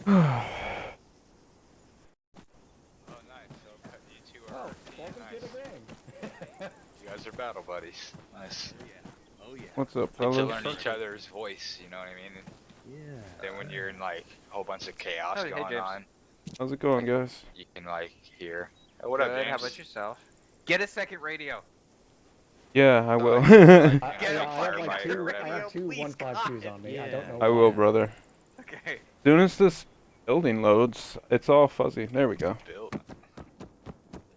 Oh, nice. So you two are Oh, welcome nice. to the gang. You guys are battle buddies. Nice. Oh yeah. What's up, Get to fellas? learn each other's voice. You know what I mean? Yeah. Then when you're in like a whole bunch of chaos Hey, going James. on, How's it going, guys? you can like hear. Oh, what up, Good. James? How about yourself? Get a second radio. Yeah, I will. Like, I, Get yeah, a I have like firefighter or two. I whatever. have two Please, 152s God. on me. I don't know I why. will, brother. Okay. As soon as this building loads, it's all fuzzy. There we go. Build.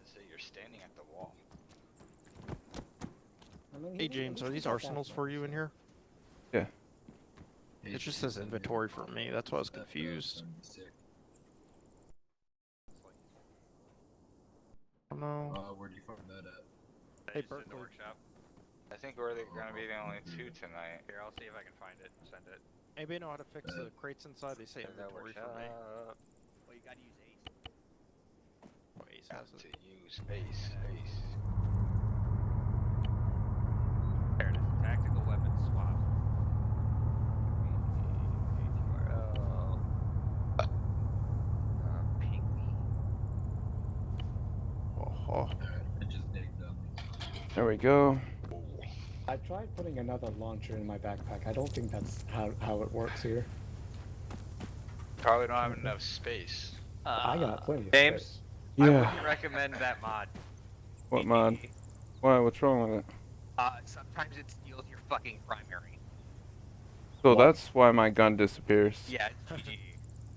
So you're standing at the wall. I mean, Hey James, are these arsenals for you in here? Yeah. It just says inventory for me, that's why I was confused. Oh no. Where do you find that at? Hey, Just in the Berkeley. workshop. I think we're gonna be the only two tonight. Here, I'll see if I can find it and send it. Anybody know how to fix the crates inside? They say In the inventory for me. workshop. Well, you gotta use Ace. Oh, Ace Got has to it. use space. There it is. Tactical weapon swap. Ping me. Oh, I just digged them. There we go. I tried putting another launcher in my backpack. I don't think that's how it works here. Probably don't have enough space. I got plenty of James? space. I Yeah. wouldn't recommend that mod. What mod? Why? What's wrong with it? Sometimes it steals your fucking primary. So that's why my gun disappears. Yeah, it's GG.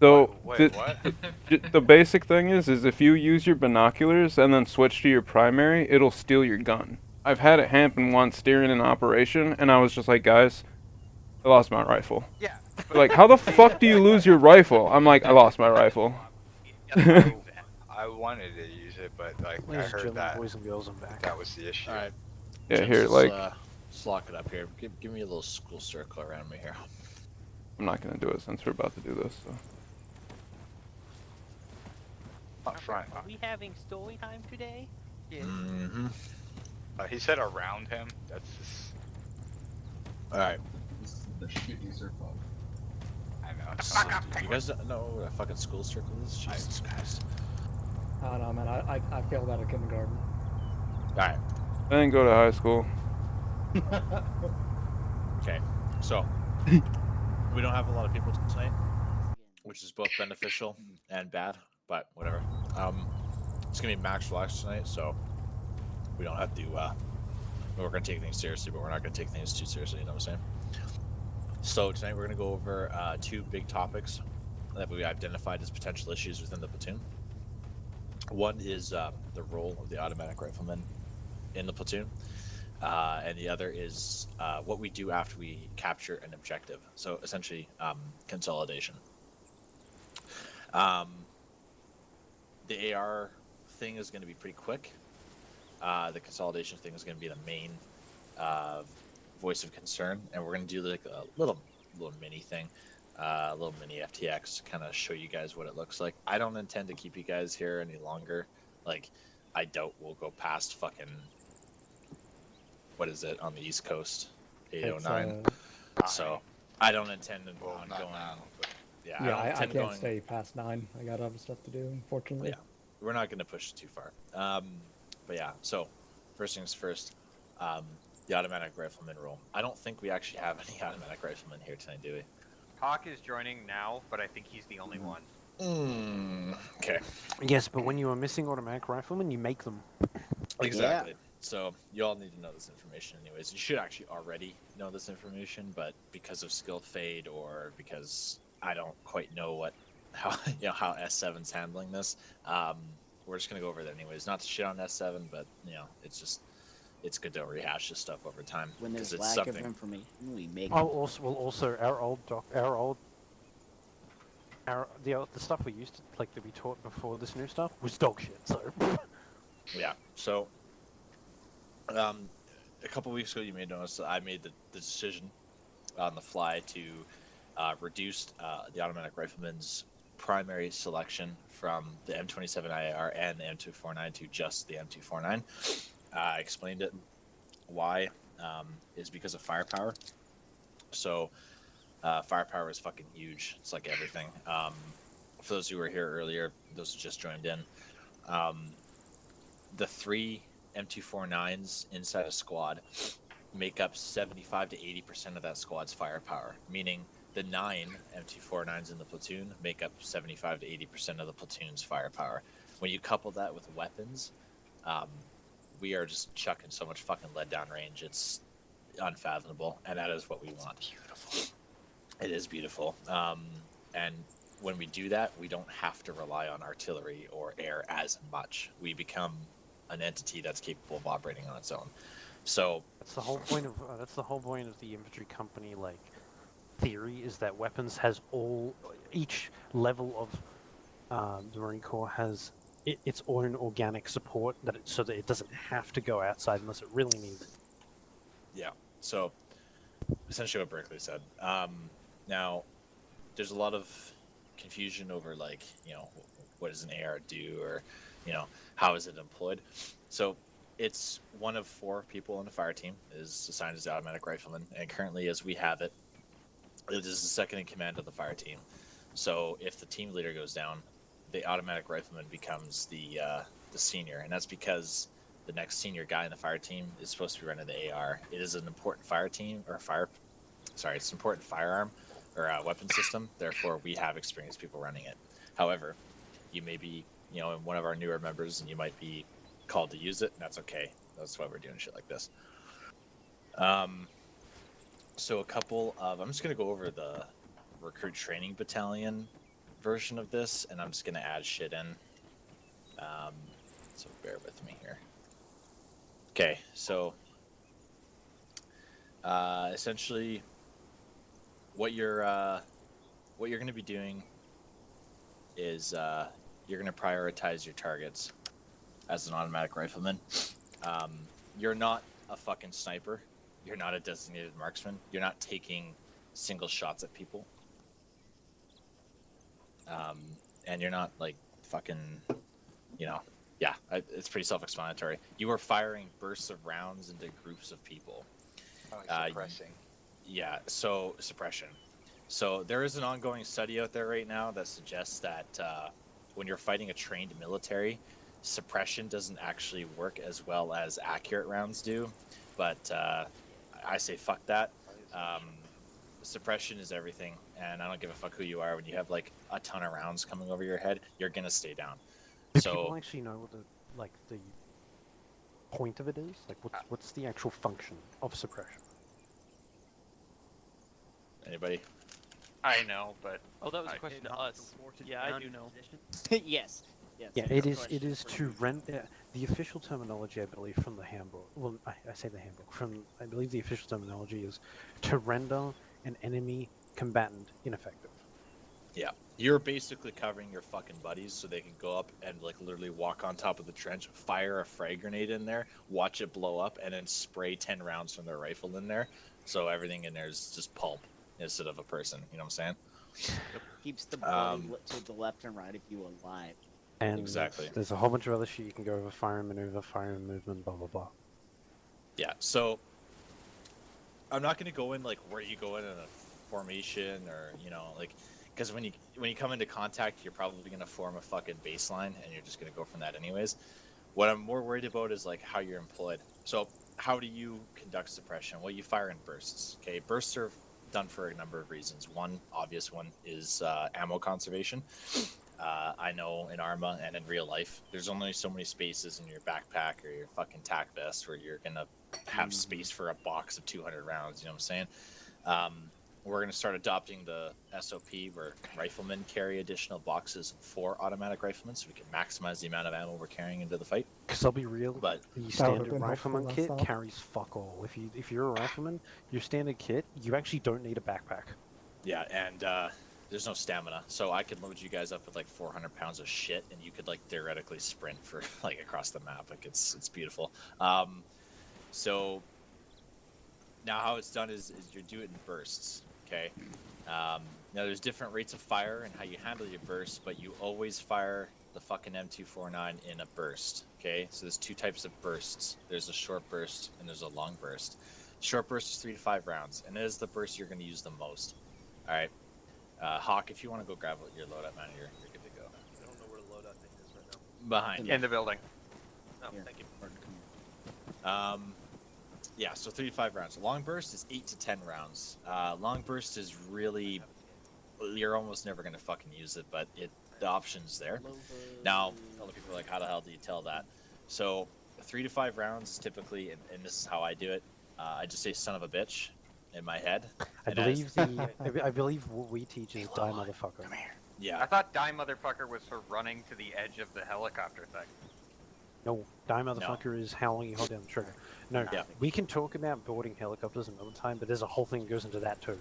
So Wait, what? the basic thing is if you use your binoculars and then switch to your primary, it'll steal your gun. I've had it happen once during an operation, and I was just like, guys, I lost my rifle. Yeah. They're like, how the fuck do you lose your rifle? I'm like, I lost my rifle. I wanted to use it, but like I heard that boys and girls, I'm back. that was the issue. Alright. Yeah, here, like, Let's lock it up here. Give me a little school circle around me here. I'm not gonna do it since we're about to do this. So. Up front. Are we having story time today? Yes. Mm-hmm. He said around him. That's just. Alright. This is the shittiest pub. I know. So, you guys don't know what a fucking school circle is? Jesus Christ. I don't know, man. I failed out of kindergarten. Alright. I didn't go to high school. Okay. So, we don't have a lot of people tonight, which is both beneficial and bad, but whatever. It's gonna be max relax tonight, so we don't have to. We're gonna take things seriously, but we're not gonna take things too seriously. You know what I'm saying? So tonight we're gonna go over two big topics that we identified as potential issues within the platoon. One is the role of the automatic rifleman in the platoon, and the other is what we do after we capture an objective. So essentially, consolidation. The AR thing is going to be pretty quick. The consolidation thing is going to be the main voice of concern, and we're going to do like a little mini thing, a little mini FTX to kind of show you guys what it looks like. I don't intend to keep you guys here any longer. Like, I doubt we'll go past fucking, what is it, on the East Coast, 809. So I don't intend on going. Yeah, I can't stay past 9. I got other stuff to do, unfortunately. Yeah, we're not going to push it too far. But yeah, so first things first, the automatic rifleman role. I don't think we actually have any automatic riflemen here tonight, do we? Hawk is joining now, but I think he's the only one. Okay. Yes, but when you are missing automatic riflemen, you make them. Exactly. So you all need to know this information anyways. You should actually already know this information, but because of skill fade or because I don't quite know how S7's handling this, we're just gonna go over that anyways. Not to shit on S7, but it's good to rehash this stuff over time. When there's it's lack something... of information, we make. Oh, also the stuff we used to that we taught before this new stuff was dog shit. So yeah. So a couple weeks ago, you may notice that I made the decision on the fly to reduce the automatic rifleman's primary selection from the M27 IAR and the M249 to just the M249. I explained it. Why is because of firepower. So firepower is fucking huge. It's like everything. for those who were here earlier, those who just joined in, the 3 M249s inside a squad make up 75 to 80% of that squad's firepower, meaning the 9 M249s in the platoon make up 75 to 80% of the platoon's firepower. When you couple that with weapons, we are just chucking so much fucking lead down range. It's unfathomable, and that is what we want. Beautiful. It is beautiful. And when we do that, we don't have to rely on artillery or air as much. We become an entity that's capable of operating on its own. So That's the whole point of the infantry company theory, is that weapons has each level of the Marine Corps has its own organic support so that it doesn't have to go outside unless it really needs. Yeah. So essentially what Berkeley said. Now there's a lot of confusion over what does an AR do, or how is it employed. So it's one of 4 people on the fire team is assigned as the automatic rifleman, and currently as we have it, it is the second in command of the fire team. So if the team leader goes down, the automatic rifleman becomes the senior, and that's because the next senior guy in the fire team is supposed to be running the AR. It is an important it's an important firearm or weapon system. Therefore, we have experienced people running it. However, you may be, one of our newer members, and you might be called to use it, and that's okay. That's why we're doing shit like this. So I'm just going to go over the recruit training battalion version of this, and I'm just going to add shit in. So bear with me here. Okay, so essentially what you're going to be doing is you're going to prioritize your targets as an automatic rifleman. You're not a fucking sniper. You're not a designated marksman. You're not taking single shots at people. And you're not fucking, it's pretty self-explanatory. You are firing bursts of rounds into groups of people. Suppressing. Yeah, so suppression. So there is an ongoing study out there right now that suggests that when you're fighting a trained military, suppression doesn't actually work as well as accurate rounds do. But I say fuck that. Suppression is everything, and I don't give a fuck who you are. When you have a ton of rounds coming over your head, you're gonna stay down. Do So people actually know what the point of it is? What's the actual function of suppression? anybody? I know, but Oh, that was a question to us. Yeah, I do know. Yes. Yeah, it is to render. The official terminology, I believe, from the handbook. Well, I say the handbook. I believe the official terminology is to render an enemy combatant ineffective. Yeah, you're basically covering your fucking buddies so they can go up and literally walk on top of the trench, fire a frag grenade in there, watch it blow up, and then spray 10 rounds from their rifle in there. So everything in there is just pulp instead of a person. You know what I'm saying? Keeps the body to the left and right of you alive. And exactly. There's a whole bunch of other shit you can go over: fire and maneuver, fire and movement, blah blah blah. Yeah. So I'm not going to go in where you go in a formation or because when you come into contact, you're probably going to form a fucking baseline, and you're just going to go from that anyways. What I'm more worried about is how you're employed. So how do you conduct suppression? Well, you fire in bursts. Okay, bursts are done for a number of reasons. One obvious one is ammo conservation. I know in Arma and in real life, there's only so many spaces in your backpack or your fucking tac vest where you're gonna have space for a box of 200 rounds. You know what I'm saying? We're gonna start adopting the SOP where riflemen carry additional boxes for automatic riflemen, so we can maximize the amount of ammo we're carrying into the fight. Because I'll be real, But the would've standard been rifleman helpful, kit that's all. carries fuck all. If you're a rifleman, your standard kit, you actually don't need a backpack. yeah, and there's no stamina, so I could load you guys up with 400 pounds of shit, and you could theoretically sprint for across the map. It's beautiful. So now how it's done is you do it in bursts. Okay. Now there's different rates of fire and how you handle your bursts, but you always fire the fucking M249 in a burst. Okay. So there's 2 types of bursts. There's a short burst and there's a long burst. Short burst is 3 to 5 rounds, and it is the burst you're going to use the most. All right. Hawk, if you want to go grab your loadout, man, you're good to go. I don't know where the loadout thing is right now. Behind In the building. Oh, Here. thank you. Yeah, so 3 to 5 rounds. Long burst is 8 to 10 rounds. Long burst is really, you're almost never gonna fucking use it, but the option's there. Now, other people are like, how the hell do you tell that? So 3 to 5 rounds is typically, and this is how I do it. I just say "son of a bitch" in my head. I believe what we teach is die motherfucker. Yeah. I thought die motherfucker was for running to the edge of the helicopter thing. No, die motherfucker is how long you hold down the trigger. No, Yeah. we can talk about boarding helicopters another time, but there's a whole thing that goes into that too.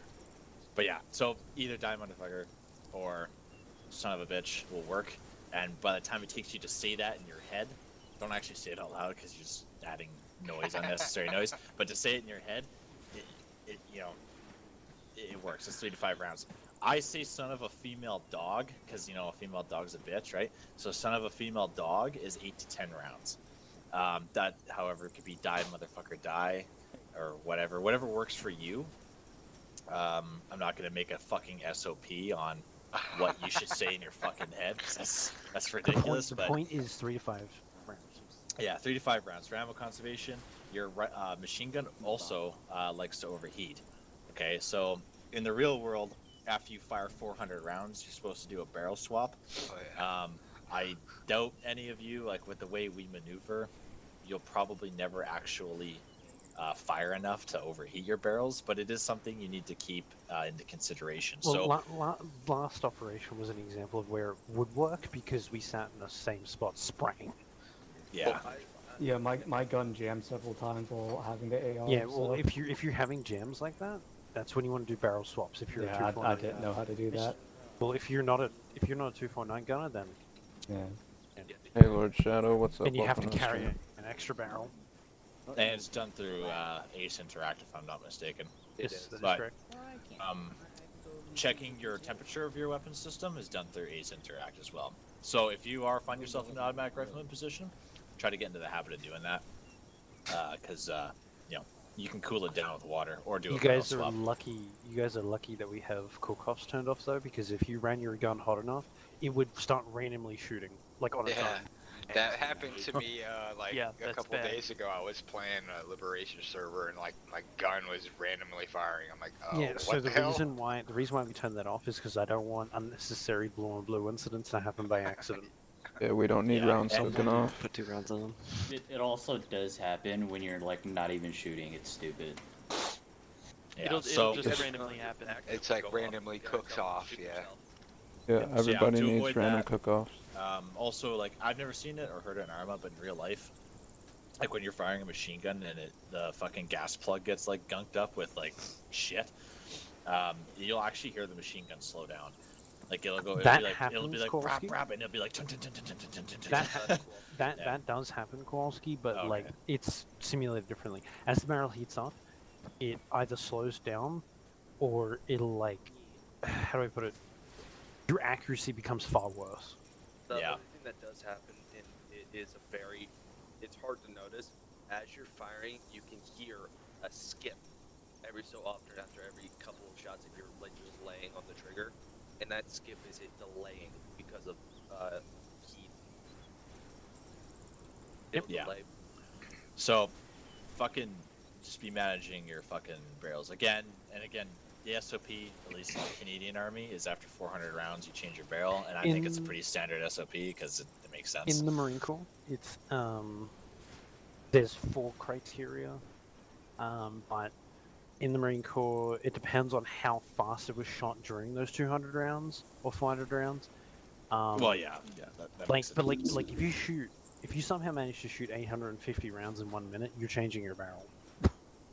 But yeah, so either die motherfucker or son of a bitch will work. And by the time it takes you to say that in your head, don't actually say it out loud because you're just adding noise, unnecessary noise. But to say it in your head, it works. It's 3 to 5 rounds. I say son of a female dog because a female dog's a bitch, right? So son of a female dog is 8 to 10 rounds. That, however, could be die motherfucker die, or whatever works for you. I'm not gonna make a fucking SOP on what you should say in your fucking head. 'Cause that's ridiculous. The but point is 3 to 5 rounds. yeah, 3 to 5 rounds for ammo conservation. Your machine gun also likes to overheat. Okay, so in the real world, after you fire 400 rounds, you're supposed to do a barrel swap. Oh, yeah. I doubt any of you, like with the way we maneuver, you'll probably never actually fire enough to overheat your barrels, but it is something you need to keep into consideration. Well, So last operation was an example of where it would work because we sat in the same spot spraying. yeah, Yeah, my gun jammed several times while having the AR. Yeah, well, so- if you're having jams like that, that's when you want to do barrel swaps. If you're a yeah, 249 I didn't know how to do that. Well, if you're not a 249 gunner, then Yeah. Hey, Lord Shadow, what's up? then you have to Welcome the carry stream. an extra barrel. and it's done through Ace Interact, if I'm not mistaken. Yes, that is But- correct. Checking your temperature of your weapon system is done through Ace Interact as well. So if you find yourself in an automatic rifleman position, try to get into the habit of doing that, because you can cool it down with water or do a You barrel guys are swap. lucky. You guys are lucky that we have cook-offs turned off though, because if you ran your gun hot enough, it would start randomly shooting like on its Yeah. own. That happened to me like Yeah, a that's couple bad. days ago. I was playing a Liberation server and like my gun was randomly firing. I'm like, oh, Yeah. So what the hell? reason why we turned that off is because I don't want unnecessary blue on blue incidents to happen by accident. Yeah, we don't need Yeah, rounds and- looking off. Put 2 rounds on them. It also does happen when you're like not even shooting. It's stupid. Yeah, It'll so just randomly happen. It's like randomly cooks off. Yeah. Yeah, everybody to needs avoid random that- cook-offs. also, like I've never seen it or heard it in Arma, but in real life, like when you're firing a machine gun and the fucking gas plug gets like gunked up with like shit, you'll actually hear the machine gun slow down. Like it'll be like happens, brap, Kowalski? brap, and it'll be like tun, tun, tun, tun, tun, tun, tun, tun, That tun. Yeah. that does happen, Kowalski, but Okay. like it's simulated differently. As the barrel heats up, it either slows down or it'll like how do I put it? Your accuracy becomes far worse. The Yeah. only thing that does happen, and it is it's hard to notice, as you're firing, you can hear a skip every so often after every couple of shots if you're like just laying on the trigger, and that skip is it delaying because of heat. It'll Yeah. delay. So, fucking just be managing your fucking barrels again and again. The SOP, at least in the Canadian Army, is after 400 rounds you change your barrel, and I think it's a In- pretty standard SOP because it makes sense. In the Marine Corps, it's there's 4 criteria, but in the Marine Corps, it depends on how fast it was shot during those 200 rounds or 400 rounds. Well, yeah, that like, makes but sense. like if you somehow manage to shoot 850 rounds in 1 minute, you're changing your barrel.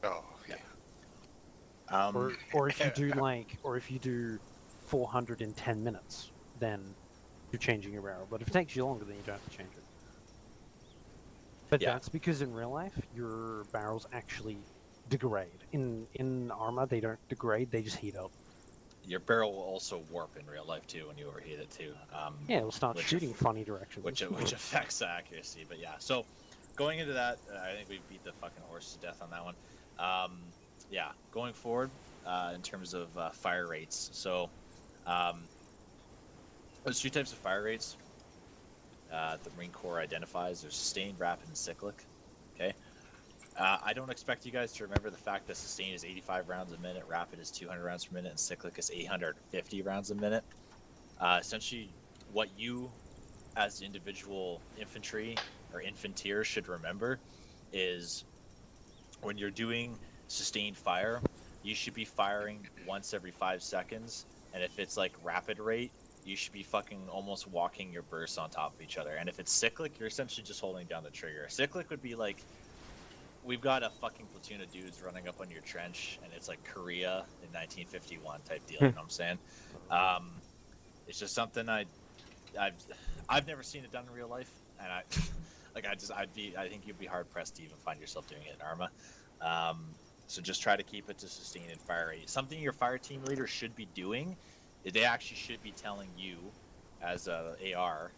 Oh, yeah. Or if you do 400 in 10 minutes, then you're changing your barrel. But if it takes you longer, then you don't have to change it. But Yeah. that's because in real life, your barrels actually degrade. In Arma, they don't degrade; they just heat up. Your barrel will also warp in real life too when you overheat it too. Yeah, it'll start which shooting funny directions. which affects the accuracy. But yeah, so going into that, I think we beat the fucking horse to death on that one. Yeah, going forward in terms of fire rates. So There's 2 types of fire rates the Marine Corps identifies. There's sustained, rapid, and cyclic. Okay. I don't expect you guys to remember the fact that sustained is 85 rounds a minute, rapid is 200 rounds per minute, and cyclic is 850 rounds a minute. Essentially, what you, as individual infantry or infanteer, should remember is when you're doing sustained fire, you should be firing once every 5 seconds, and if it's like rapid rate, you should be fucking almost walking your bursts on top of each other. And if it's cyclic, you're essentially just holding down the trigger. Cyclic would be like, we've got a fucking platoon of dudes running up on your trench, and it's like Korea in 1951 type deal. You know what I'm saying? It's just something I've never seen it done in real life, and I think you'd be hard pressed to even find yourself doing it in Arma. So just try to keep it to sustain and fire rate. Something your fire team leader should be doing. They actually should be telling you, as a AR,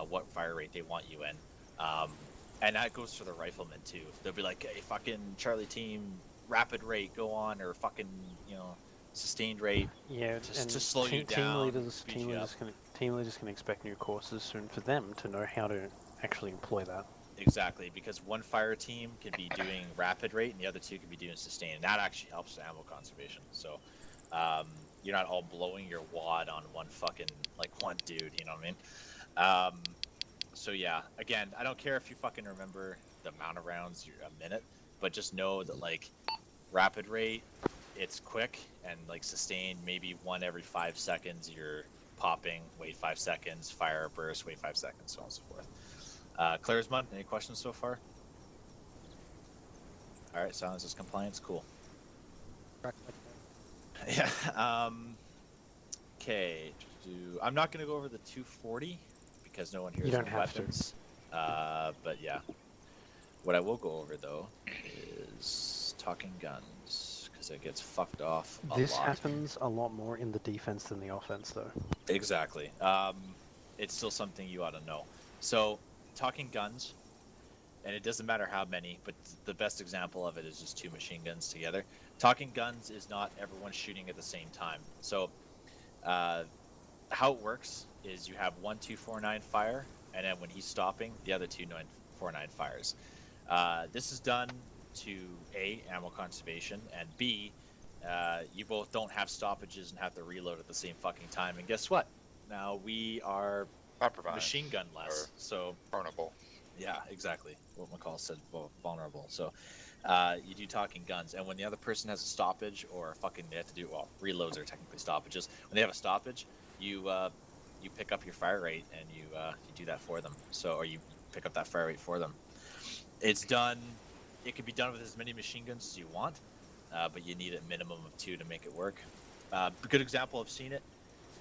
what fire rate they want you in. And that goes for the riflemen too. They'll be like, "Hey, fucking Charlie team, rapid rate, go on," or fucking, sustained rate. Yeah, just and to slow you down. Team leaders can expect new courses soon for them to know how to actually employ that. Exactly, because one fire team could be doing rapid rate, and the other 2 could be doing sustained. And that actually helps with ammo conservation. So you're not all blowing your wad on one dude. You know what I mean? So yeah, again, I don't care if you fucking remember the amount of rounds a minute, but just know that rapid rate, it's quick, and sustained, maybe 1 every 5 seconds you're popping, wait 5 seconds, fire a burst, wait 5 seconds, so on and so forth. Clarismon, any questions so far? All right, silence is compliance, cool. Yeah. Okay. I'm not gonna go over the 240 because no one here has weapons. But yeah, what I will go over though is talking guns because it gets fucked off a lot. This happens a lot more in the defense than the offense, though. Exactly. It's still something you ought to know. So, talking guns, and it doesn't matter how many, but the best example of it is just 2 machine guns together. Talking guns is not everyone shooting at the same time. So, how it works is you have 1 249 fire, and then when he's stopping, the other 249 fires. This is done to A, ammo conservation, and B, you both don't have stoppages and have to reload at the same fucking time. And guess what? Now we are machine gun less, so vulnerable. Yeah, exactly. What McCall said, vulnerable. So you do talking guns, and when the other person has a stoppage or they have to do reloads are technically stoppages. When they have a stoppage, you pick up your fire rate and you do that for them. Or you pick up that fire rate for them. It's done. It can be done with as many machine guns as you want, but you need a minimum of 2 to make it work. A good example, I've seen it.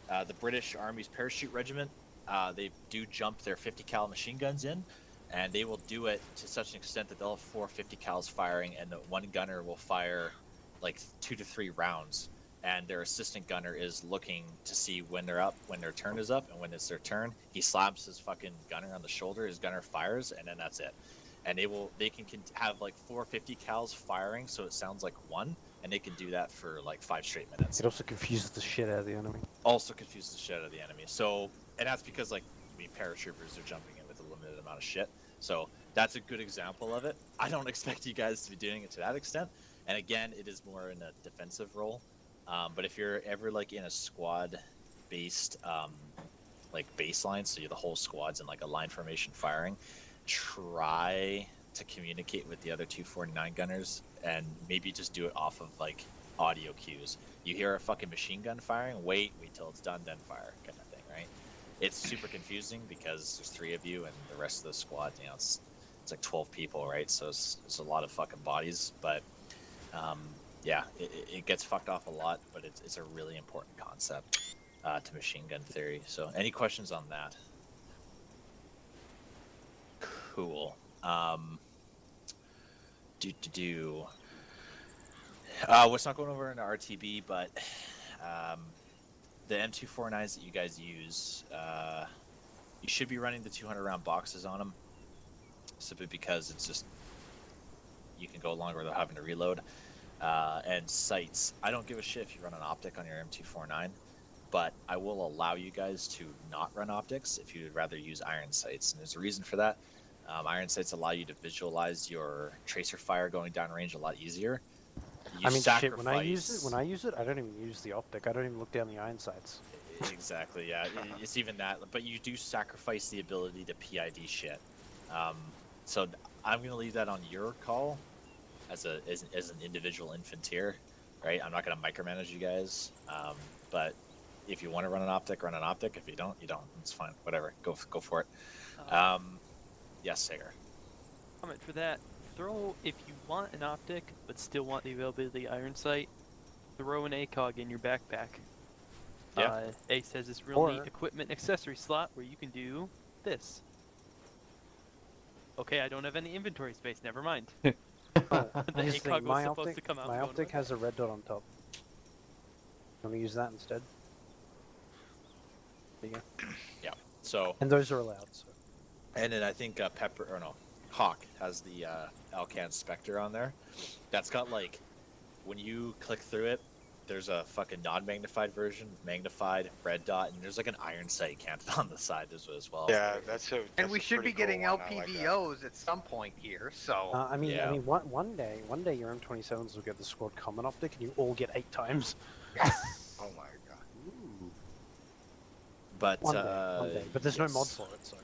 The British Army's parachute regiment. They do jump their 50 cal machine guns in, and they will do it to such an extent that they'll have 4 50 cals firing, and the one gunner will fire 2 to 3 rounds, and their assistant gunner is looking to see when they're up, when their turn is up, and when it's their turn, he slaps his fucking gunner on the shoulder, his gunner fires, and then that's it. And they can have 4 50 cals firing, so it sounds like 1, and they can do that for 5 straight minutes. It also confuses the shit out of the enemy. So, and that's because paratroopers are jumping in with a limited amount of shit. So that's a good example of it. I don't expect you guys to be doing it to that extent. And again, it is more in a defensive role. But if you're ever in a squad-based baseline, so the whole squad's in a line formation firing, try to communicate with the other 249 gunners and maybe just do it off of audio cues. You hear a fucking machine gun firing, wait till it's done, then fire, kind of thing, right? It's super confusing because there's 3 of you and the rest of the squad, it's 12 people, right? So it's a lot of fucking bodies, but yeah, it gets fucked off a lot, but it's a really important concept to machine gun theory. So any questions on that? Cool. Let's not going over into RTB, but the M249s that you guys use, you should be running the 200 round boxes on them, simply because it's just you can go longer without having to reload. And sights, I don't give a shit if you run an optic on your M249. but I will allow you guys to not run optics if you'd rather use iron sights. And there's a reason for that. Iron sights allow you to visualize your tracer fire going downrange a lot easier. You I mean, sacrifice... shit. When I use it, I don't even use the optic. I don't even look down the iron sights. Exactly, yeah. It's even that, but you do sacrifice the ability to PID shit. So I'm gonna leave that on your call as an individual infanteer, right? I'm not gonna micromanage you guys, but if you want to run an optic, run an optic. If you don't, you don't. It's fine. Whatever. Go for it. Yes, Sager. Comment for that. Throw, if you want an optic but still want the availability of iron sight, throw an ACOG in your backpack. Yeah. Ace has this real neat equipment accessory slot where you can do this. Okay, I don't have any inventory space. Never mind. The ACOG was supposed to come out. My optic has a red dot on top. Let me use that instead. There you go. Yeah. So. And those are allowed. So. And then I think Hawk has the Alcan Spectre on there. That's got like, when you click through it, there's a fucking non-magnified version, magnified, red dot, and there's like an iron sight canted on the side as well. Yeah, that's a. And we should be getting cool one. I like that. LPVOs at some point here. So. I mean, one day your M27s will get the squad common optic, and you all get 8 times. Oh my god. Ooh. But one day. But there's no mod for it, so.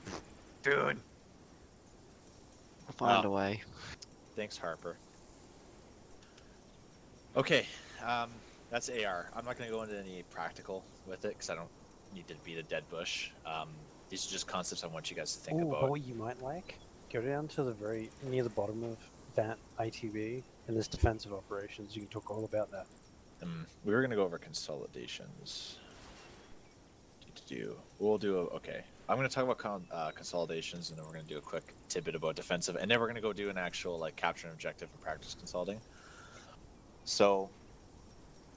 Dude. I'll find a way. Thanks, Harper. Okay, that's AR. I'm not going to go into any practical with it because I don't need to beat a dead bush. These are just concepts I want you guys to think about. What you might like, go down to the very near the bottom of that ITB, and there's defensive operations. You can talk all about that. We were going to go over consolidations. We'll do okay. I'm going to talk about consolidations, and then we're going to do a quick tidbit about defensive, and then we're going to go do an actual like capture an objective and practice consulting. So,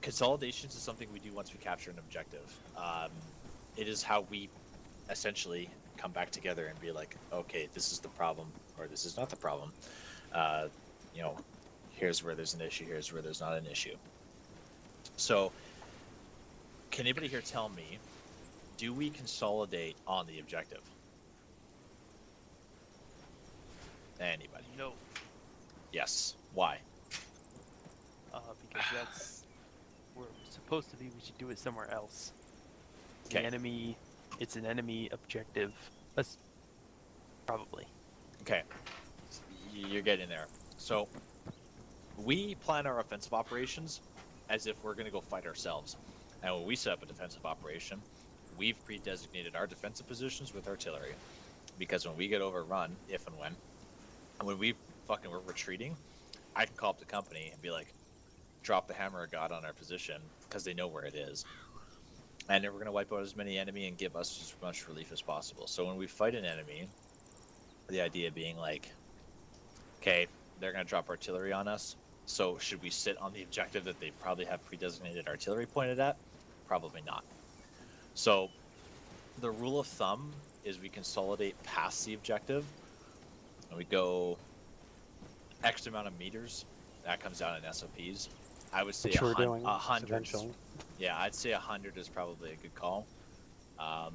consolidations is something we do once we capture an objective. It is how we essentially come back together and be like, okay, this is the problem, or this is not the problem. Here's where there's an issue, here's where there's not an issue. So, can anybody here tell me, do we consolidate on the objective? Anybody? No. Yes. Why? Because that's where we're supposed to be. We should do it somewhere else. Okay. It's an enemy objective. Probably. Okay. You're getting there. So, we plan our offensive operations as if we're going to go fight ourselves. And when we set up a defensive operation, we've pre-designated our defensive positions with artillery. Because when we get overrun, if and when we're retreating, I can call up the company and be like, drop the hammer of God on our position, because they know where it is. And then we're going to wipe out as many enemy and give us as much relief as possible. So when we fight an enemy, the idea being like, okay, they're going to drop artillery on us, so should we sit on the objective that they probably have pre-designated artillery pointed at? Probably not. So the rule of thumb is we consolidate past the objective, and we go X amount of meters. That comes out in SOPs. I would say 100. Yeah, I'd say 100 is probably a good call. And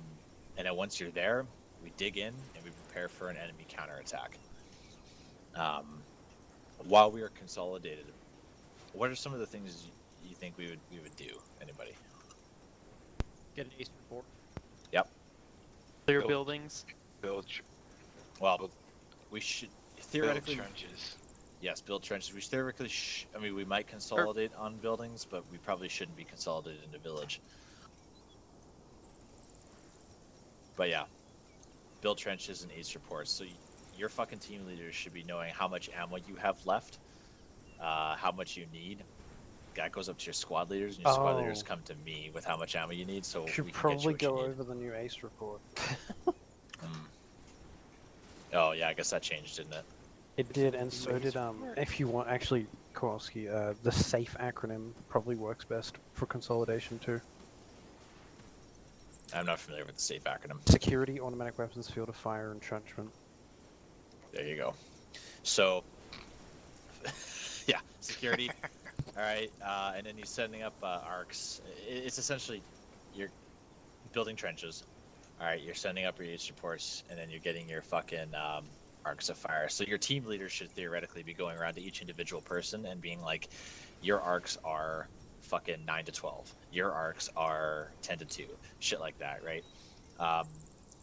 then once you're there, we dig in and we prepare for an enemy counterattack. While we are consolidated, what are some of the things you think we would do? Anybody? Get an ace report. Yep. Clear buildings. We should theoretically build trenches. Yes, build trenches. We theoretically we might consolidate on buildings, but we probably shouldn't be consolidated into village. But yeah, build trenches and ace reports. So your fucking team leaders should be knowing how much ammo you have left, how much you need. That goes up to your squad leaders, and your squad leaders come to me with how much ammo you need. So should we can probably get you what you go need. over the new ace report. Oh yeah, I guess that changed, didn't it? It did, and so did if you want, actually, Kowalski, the SAFE acronym probably works best for consolidation too. I'm not familiar with the SAFE acronym. Security, automatic weapons, field of fire, entrenchment. There you go. So, yeah, security. All right, and then you're setting up arcs. It's essentially building trenches. All right, you're sending up your ace reports, and then you're getting your fucking arcs of fire. So your team leader should theoretically be going around to each individual person and being like, your arcs are fucking 9 to 12. Your arcs are 10 to 2. Shit like that, right?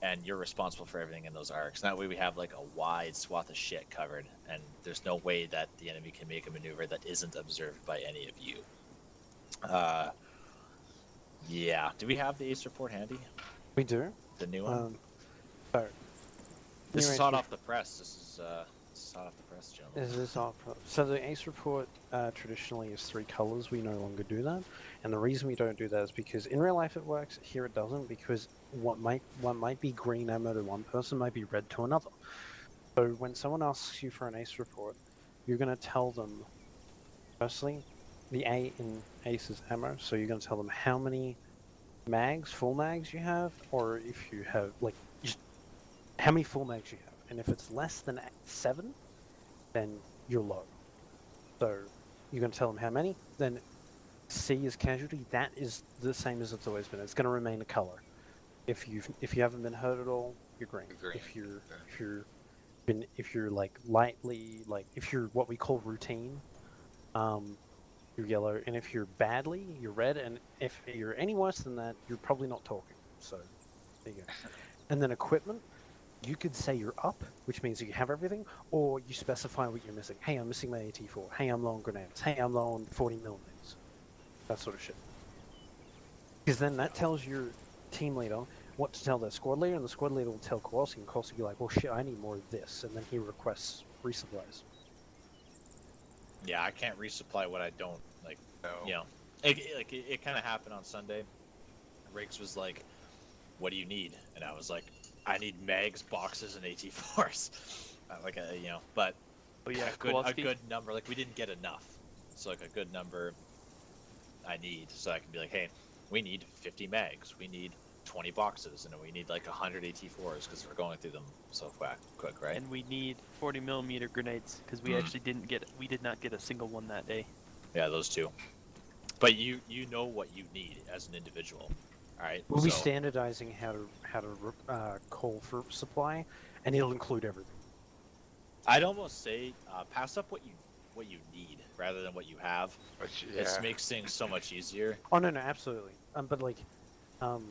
And you're responsible for everything in those arcs. And that way we have like a wide swath of shit covered, and there's no way that the enemy can make a maneuver that isn't observed by any of you. Yeah. Do we have the ace report handy? We do. The new one? So, This new is ace hot re- off the press. This is hot off the press, gentlemen. Is this off? So the ace report traditionally is 3 colors. We no longer do that, and the reason we don't do that is because in real life it works. Here it doesn't, because what might be green ammo to one person might be red to another. So when someone asks you for an ace report, you're going to tell them, firstly, the A in ace is ammo. So you're going to tell them how many mags, full mags you have, or if you have like just how many full mags you have, and if it's less than 7. Then you're low. So you're going to tell them how many. Then C is casualty. That is the same as it's always been. It's going to remain a color. If you haven't been hurt at all, you're green. Green. If you're like lightly, like if you're what we call routine, you're yellow. And if you're badly, you're red. And if you're any worse than that, you're probably not talking. So there you go. And then equipment. You could say you're up, which means you have everything, or you specify what you're missing. Hey, I'm missing my AT4. Hey, I'm low on grenades. Hey, I'm low on 40 millimeters. That sort of shit. Because then that tells your team leader what to tell their squad leader, and the squad leader will tell Kowalski, and Kowalski will be like, well, shit, I need more of this, and then he requests resupplies. Yeah, I can't resupply what I don't, like, No. you know. It kind of happened on Sunday. Riggs was like, what do you need? And I was like, I need mags, boxes, and AT4s. But Oh yeah, a good number. Like, we didn't get enough. So, like, a good number I need. So I can be like, hey, we need 50 mags. We need 20 boxes. And we need, like, 100 AT4s because we're going through them so quick, right? And we need 40 millimeter grenades because we actually did not get a single one that day. Yeah, those two. But you know what you need as an individual. All right. We'll be standardizing how to call for supply, and it'll include everything. I'd almost say pass up what you need rather than what you have. It makes things so much easier. Oh no, absolutely. But like, how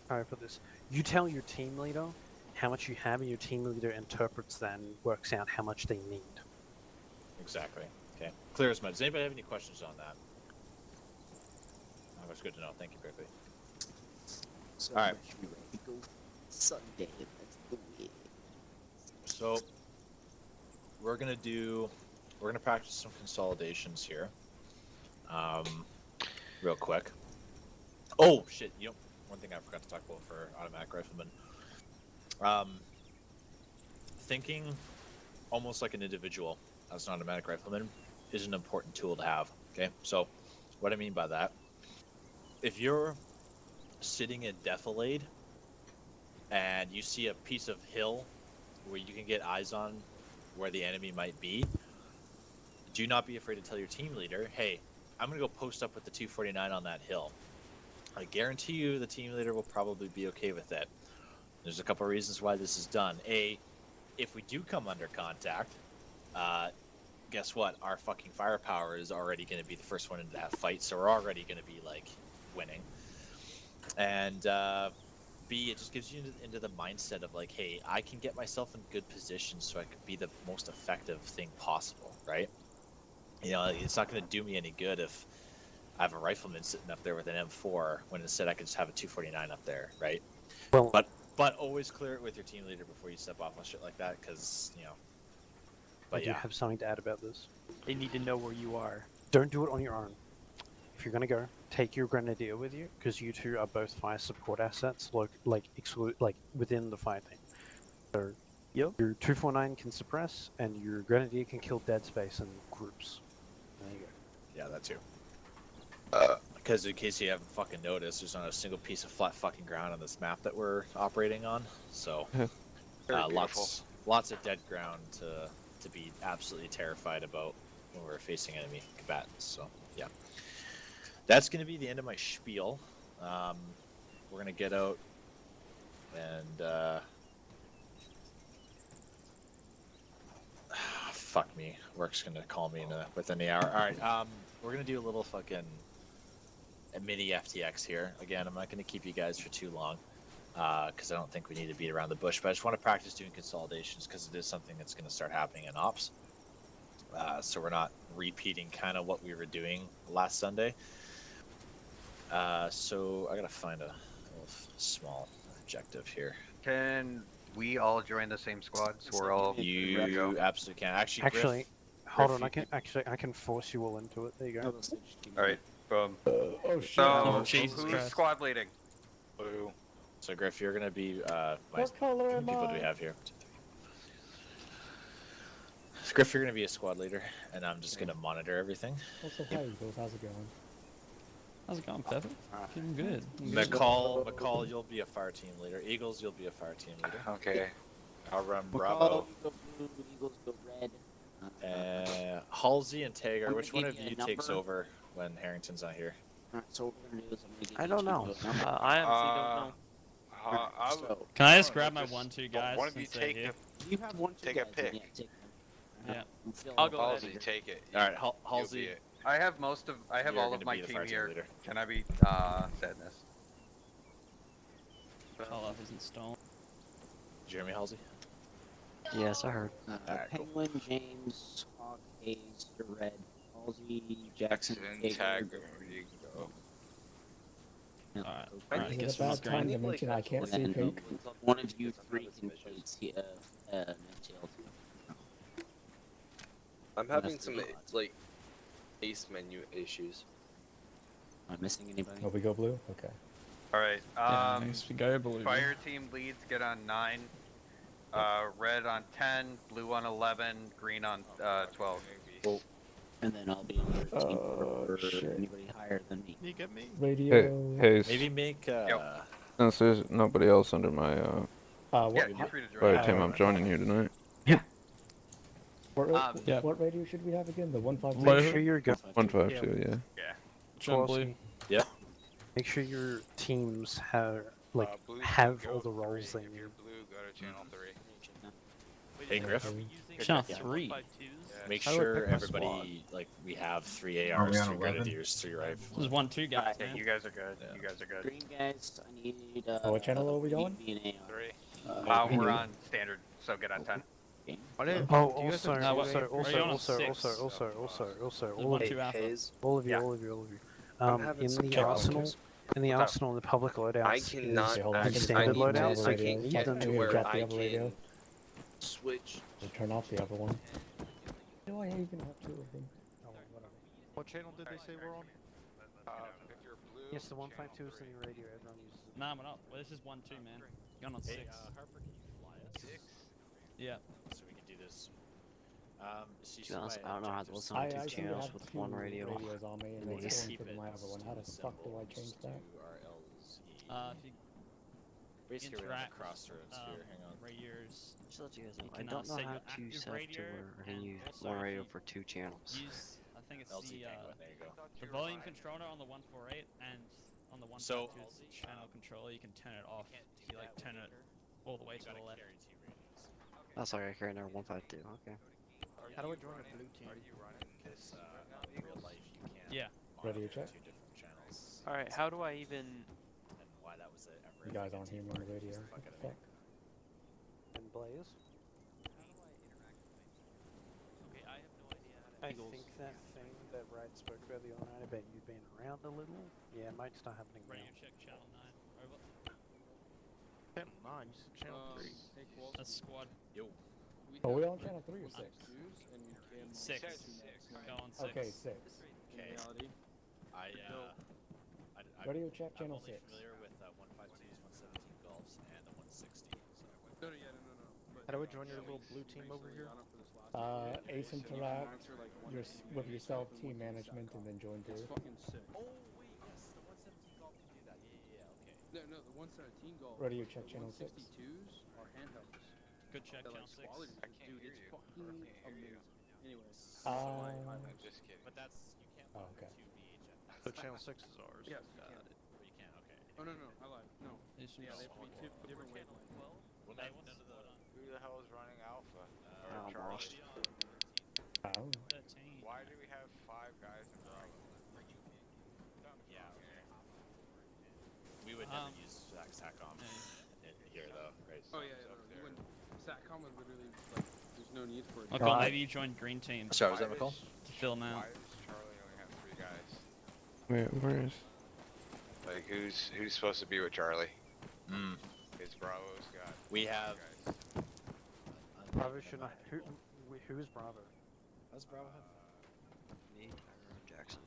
do I put this? You tell your team leader how much you have, and your team leader interprets that and works out how much they need. Exactly. Okay. Clear as mud. Does anybody have any questions on that? That's good to know. Thank you, Griffey. So all right. We ready to go Sunday. Let's do it. So we're gonna practice some consolidations here. Real quick. Oh shit! One thing I forgot to talk about for automatic riflemen. Thinking almost like an individual as an automatic rifleman is an important tool to have. Okay, so what I mean by that, if you're sitting in defilade and you see a piece of hill where you can get eyes on where the enemy might be, do not be afraid to tell your team leader, hey, I'm going to go post up with the 249 on that hill. I guarantee you the team leader will probably be okay with it. There's a couple reasons why this is done. A, if we do come under contact, guess what? Our fucking firepower is already going to be the first one into that fight, so we're already going to be, like, winning. And B, it just gives you into the mindset of, like, hey, I can get myself in good position so I can be the most effective thing possible, right? It's not going to do me any good if I have a rifleman sitting up there with an M4 when instead I could just have a 249 up there, right? Well, but always clear it with your team leader before you step off on shit like that, because, But I do have something to add about this. They need to know where you are. Don't do it on your own. If you're gonna go, take your grenadier with you, because you two are both fire support assets, like within the fire team. So your 249 can suppress, and your grenadier can kill dead space in groups. There you go. Yeah, that too. Because in case you haven't fucking noticed, there's not a single piece of flat fucking ground on this map that we're operating on. So lots of dead ground to be absolutely terrified about when we're facing enemy combatants. So yeah, that's going to be the end of my spiel. we're gonna get out and fuck me. Work's gonna call me within the hour. All right. We're gonna do a little fucking a mini FTX here. Again, I'm not gonna keep you guys for too long because I don't think we need to beat around the bush. But I just want to practice doing consolidations because it is something that's gonna start happening in ops. So we're not repeating kind of what we were doing last Sunday. So I gotta find a little small objective here. Can we all join the same squad? So we're all You absolutely can. Actually, Actually, Griff, hold on. I can force you all into it. There you go. All right. Boom. Oh shit. So Jesus who's Christ. squad leading? Blue. So Griff, you're gonna be my What color how am many people do I? we have here? So Griff, you're gonna be a squad leader, and I'm just gonna monitor everything. Also, hi Eagles, how's it going? How's it going, Pepper? Doing good. McCall, you'll be a fire team leader. Eagles, you'll be a fire team leader. Okay. I'll run McCall, Bravo. you go blue, Eagles go red. Halsey and Tagar, I'm which gonna one give of you a you takes number. over when Harrington's not here? Alright, so what we're gonna do is I'm gonna give I each don't of know. you a number. I honestly don't know. So, Can I I just don't know, grab my just 1-2 guys? One of you since they're take here? you have one, two Take a guys, then pick. Yeah, take them. Yeah. I'm feeling I'll go it. ahead. Halsey, take it. All right, You'll Halsey. be it. I have most of. I have You're all of gonna my be the team fire team here. leader. Can I be Sadness? Call off isn't stolen. Jeremy Halsey. Yes, I heard. Alright, cool. Penguin, James, Hawk, Hayes, you're red. Halsey, Jackson, Tag, Tager, where you go. No. Alright. Okay. Alright, Is guess it a who's bad time green? to mention I can't see And pink? one of you three can play Nightshade. I'm having some like ace menu issues. Am I missing anybody? Oh, we go blue? Okay. All right. Yeah, I guess we go blue. Fire team leads get on 9. Red on 10, blue on 11, green on 12. And then I'll be on your team for shit. anybody higher than me. You get me? Radio. Hey, Maybe make since there's nobody else under my What, Yeah, you're free to join. fire team, I'm joining here tonight. Yeah. What radio should we have again? The 152? Make sure you're good. 152, yeah. Join blue. Flossie, Yeah. Make sure your teams have Blue have go all the 3. roles they If you're need. blue, go to channel 3. Hey Griff. Channel 3. Make How do I sure pick my everybody we have 3 Are we ARs, on 3 11? grenadiers, 3 rifles. There's 1-2 guys, Okay, man. you guys are good. Yeah. You guys are good. Green guys, I need what channel are we going? B and AR. 3. We're on standard, so get on 10. Oh, Do you guys also, have- No, also, are also, you on a also, six? also, There's all of 1-2 alpha. all of you, Yeah. all of you, all of you. I'm having In some the problems. arsenal, in the What's up? arsenal, in the public loadouts, I cannot. hold on, is I standard need to- loadouts. I I can can need get them to to where drop the I other radio. can switch. Or turn off the other one. Do I even have 2 of them? Oh, whatever. What channel did they say we're on? If you're blue, Yes, the channel 152 is 3. in the radio. Everyone uses it. Nah, we're not. Well, this is 1-2, man. You're on 6. Harper, can you fly us? 6. Yeah. So we can do this. So you To be honest, see I don't know how to objectives. listen to I two seem to channels have with 2 one radio. radios on me and and it's they going for my other one. How the fuck do I change that? If you Basically, we're at interact, crossroads here. Hang on. radios, Just to let you guys know, You I can, don't know set how your to active set radio to where I can and use also one if radio you for 2 channels. use, I think it's LZ the Penguin, there you go. volume controller on the 148 and on the 152 So- is the channel controller. You can turn it off. If you turn it all the way to the left. That's like I carry number 152. Okay. How do I join a blue team? Because in real life you can't Yeah. Radio monitor check? 2 different channels. All right. How do I even? And why that was ever You guys aren't hearing me on the radio. What the fuck? And Blaze. Okay, I have no idea how to. I think that thing that Wright spoke about the other night about you being around a little, yeah, it might start happening now. Radio check channel 9. Over. Channel 9, you said channel 3. That's squad Yo. Are we on channel 3 or 6? 6. Go on 6. Okay, 6. Okay. I Radio check I'm channel only 6. familiar with 152s, 117 Golfs, and the 160. So. How do I join your little blue team over here? Ace interact with yourself, team management, and then join through. Oh wait, yes, the 117 Golf can do that. Yeah, okay. No, the 117 Golf. Radio check channel 6. 162s are handhelds. Good check They're channel 6. I can't hear you. Fucking amazing. Anyways. I'm just kidding. But that's you can't Oh, okay. 2 VHF. So channel 6 is ours. Yes, Or you can, okay. Oh no, I lied. No, Yeah, they have to be two different wavelengths. Who the hell is running Alpha? I'm Or Charlie? lost. Oh. Why do we have 5 guys in Bravo? Yeah. We would never use SATCOM here though, right? Oh yeah, no, you wouldn't. Satcom would literally like. There's no need for it. McCall, maybe you join green team. Sorry, was that McCall? To fill now. Why does Charlie only have 3 guys? Wait, where is? Like who's supposed to be with Charlie? Hmm. Because Bravo's got. We have. Guys. Bravo should not. Who is Bravo? How's Bravo have? Me, Jackson.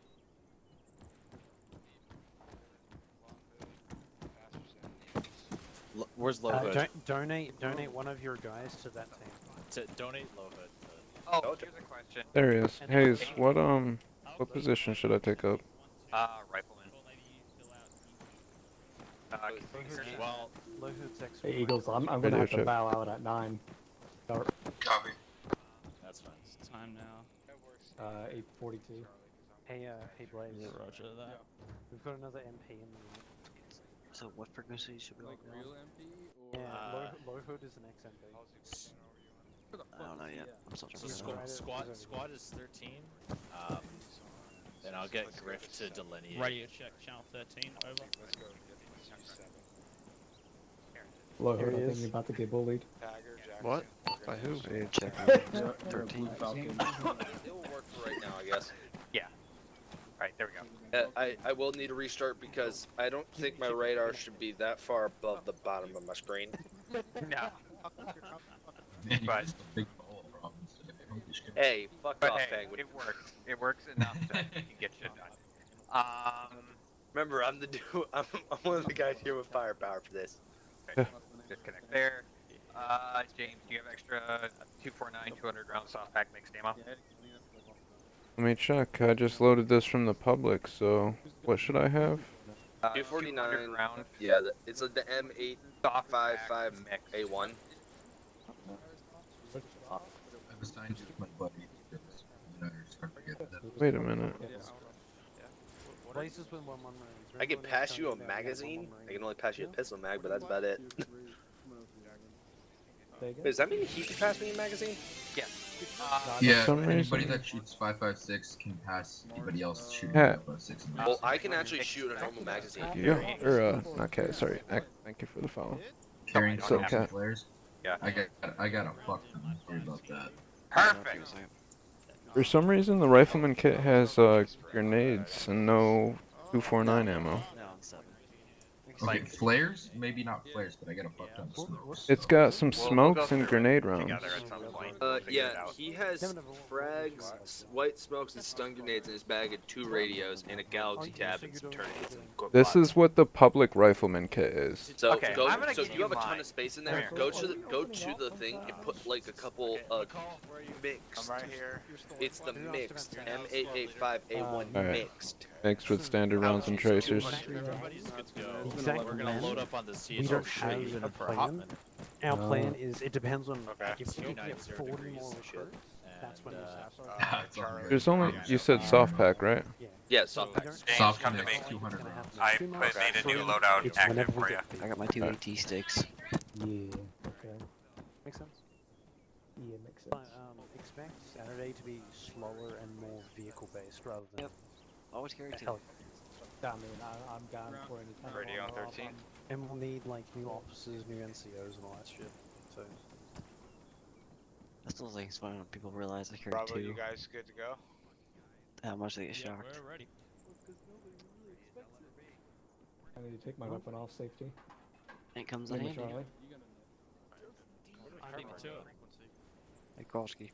Where's Low Hood? Donate one of your guys to that team. To donate Low Hood. Oh, here's a question. There he is. Hayes, what position should I take up? Rifleman. Well, Low Hood's X. Hey, Eagles, I'm gonna Radio have to check. bow out at 9. Start. Copy. That's fine. It's time now. 8:42. Hey, Blaze. Yeah, roger that. We've got another MP in the unit. So what frequency should we Like go real on? MP or? Yeah, Low Hood is an ex-MP. I don't know yet. I'm still so trying to squad is 13. Then I'll get Griff to delineate. Radio check, channel 13, over. Let's go get 27. Low Here Hood, he I think is. you're about to get bullied. Tagger, Jackson. What? we're By gonna who? do check. some- 13. It will work for right now, I guess. Yeah. Alright, there we go. I will need a restart because I don't think my radar should be that far above the bottom of my screen. No. Man, you But- guys have big ball problems today. Holy shit. Hey, fuck But off, hey, Penguin. it works. It works enough that you can get shit done. Remember, I'm the dude. I'm one of the guys here with firepower for this. Disconnect there. James, do you have extra 249 200 round soft pack mixed ammo? Let me check. I just loaded this from the public, so what should I have? 249 round. Yeah, it's like the M8 Soft 55 mix. A1. I was signed with my buddy because you know, you're starting to get that. Wait a minute. Blaze is with 1-1 Marines. I can pass you a magazine. I can only pass you a pistol mag, but that's about it. Does that mean he can pass me a magazine? Yeah. Yeah, some anybody reason- that shoots 5.56 can pass anybody else shooting Yeah. 5.56. Well, I can actually shoot a normal magazine. Yeah, or not Cat. Sorry. Thank you for the follow. Carrying So, some Cat. flares. Yeah. I got a fuck ton. Sorry about that. Perfect. For some reason, the rifleman kit has grenades and no 249 ammo. No, I'm 7. Okay, flares? Maybe not flares, but I got a fuck ton of smokes. It's got some We'll go smokes and through it grenade rounds. Together at some point. We'll figure it Yeah, out. he has frags, white smokes, and stun grenades in his bag, and 2 radios, and a galaxy tab, and some tourniquets and quick This pods. is what the public rifleman kit is. So Okay, go. I'm gonna So give if you have a you ton mine. of space in Come there, here. go to the thing and put like a couple mixed. I'm right here. It's the mixed M885A1 Alright. mixed. Mixed with standard rounds and tracers. Everybody's good to go. Exactly. We're gonna load up on the We CH. don't have a plan. Our plan is it depends on Okay. if we can get 290 40 degrees. more recruits. That's when we'll start. That's all right. There's only, you said soft pack, right? Yeah, soft We packs. don't- Soft it's mix, gonna 200 happen rounds. in 2 months, made a new 3 loadout it's active whenever we for get ya. paid. I got my 2 AT sticks. Yeah. Okay. Makes sense. Yeah, makes But, sense. expect Saturday to be slower and more vehicle based rather than Yep. Always carry 2. helicopters. I mean, I'm down for any time. Radio on 13. And we'll need like new officers, new NCOs, and all that shit. So I still think it's funny when people realize I carry Bravo, 2. you guys good to go? How much they get Yeah, shocked. we're ready. I need to take my weapon off safety. It comes in Number handy. Charlie. I need to. Hey, Kowalski.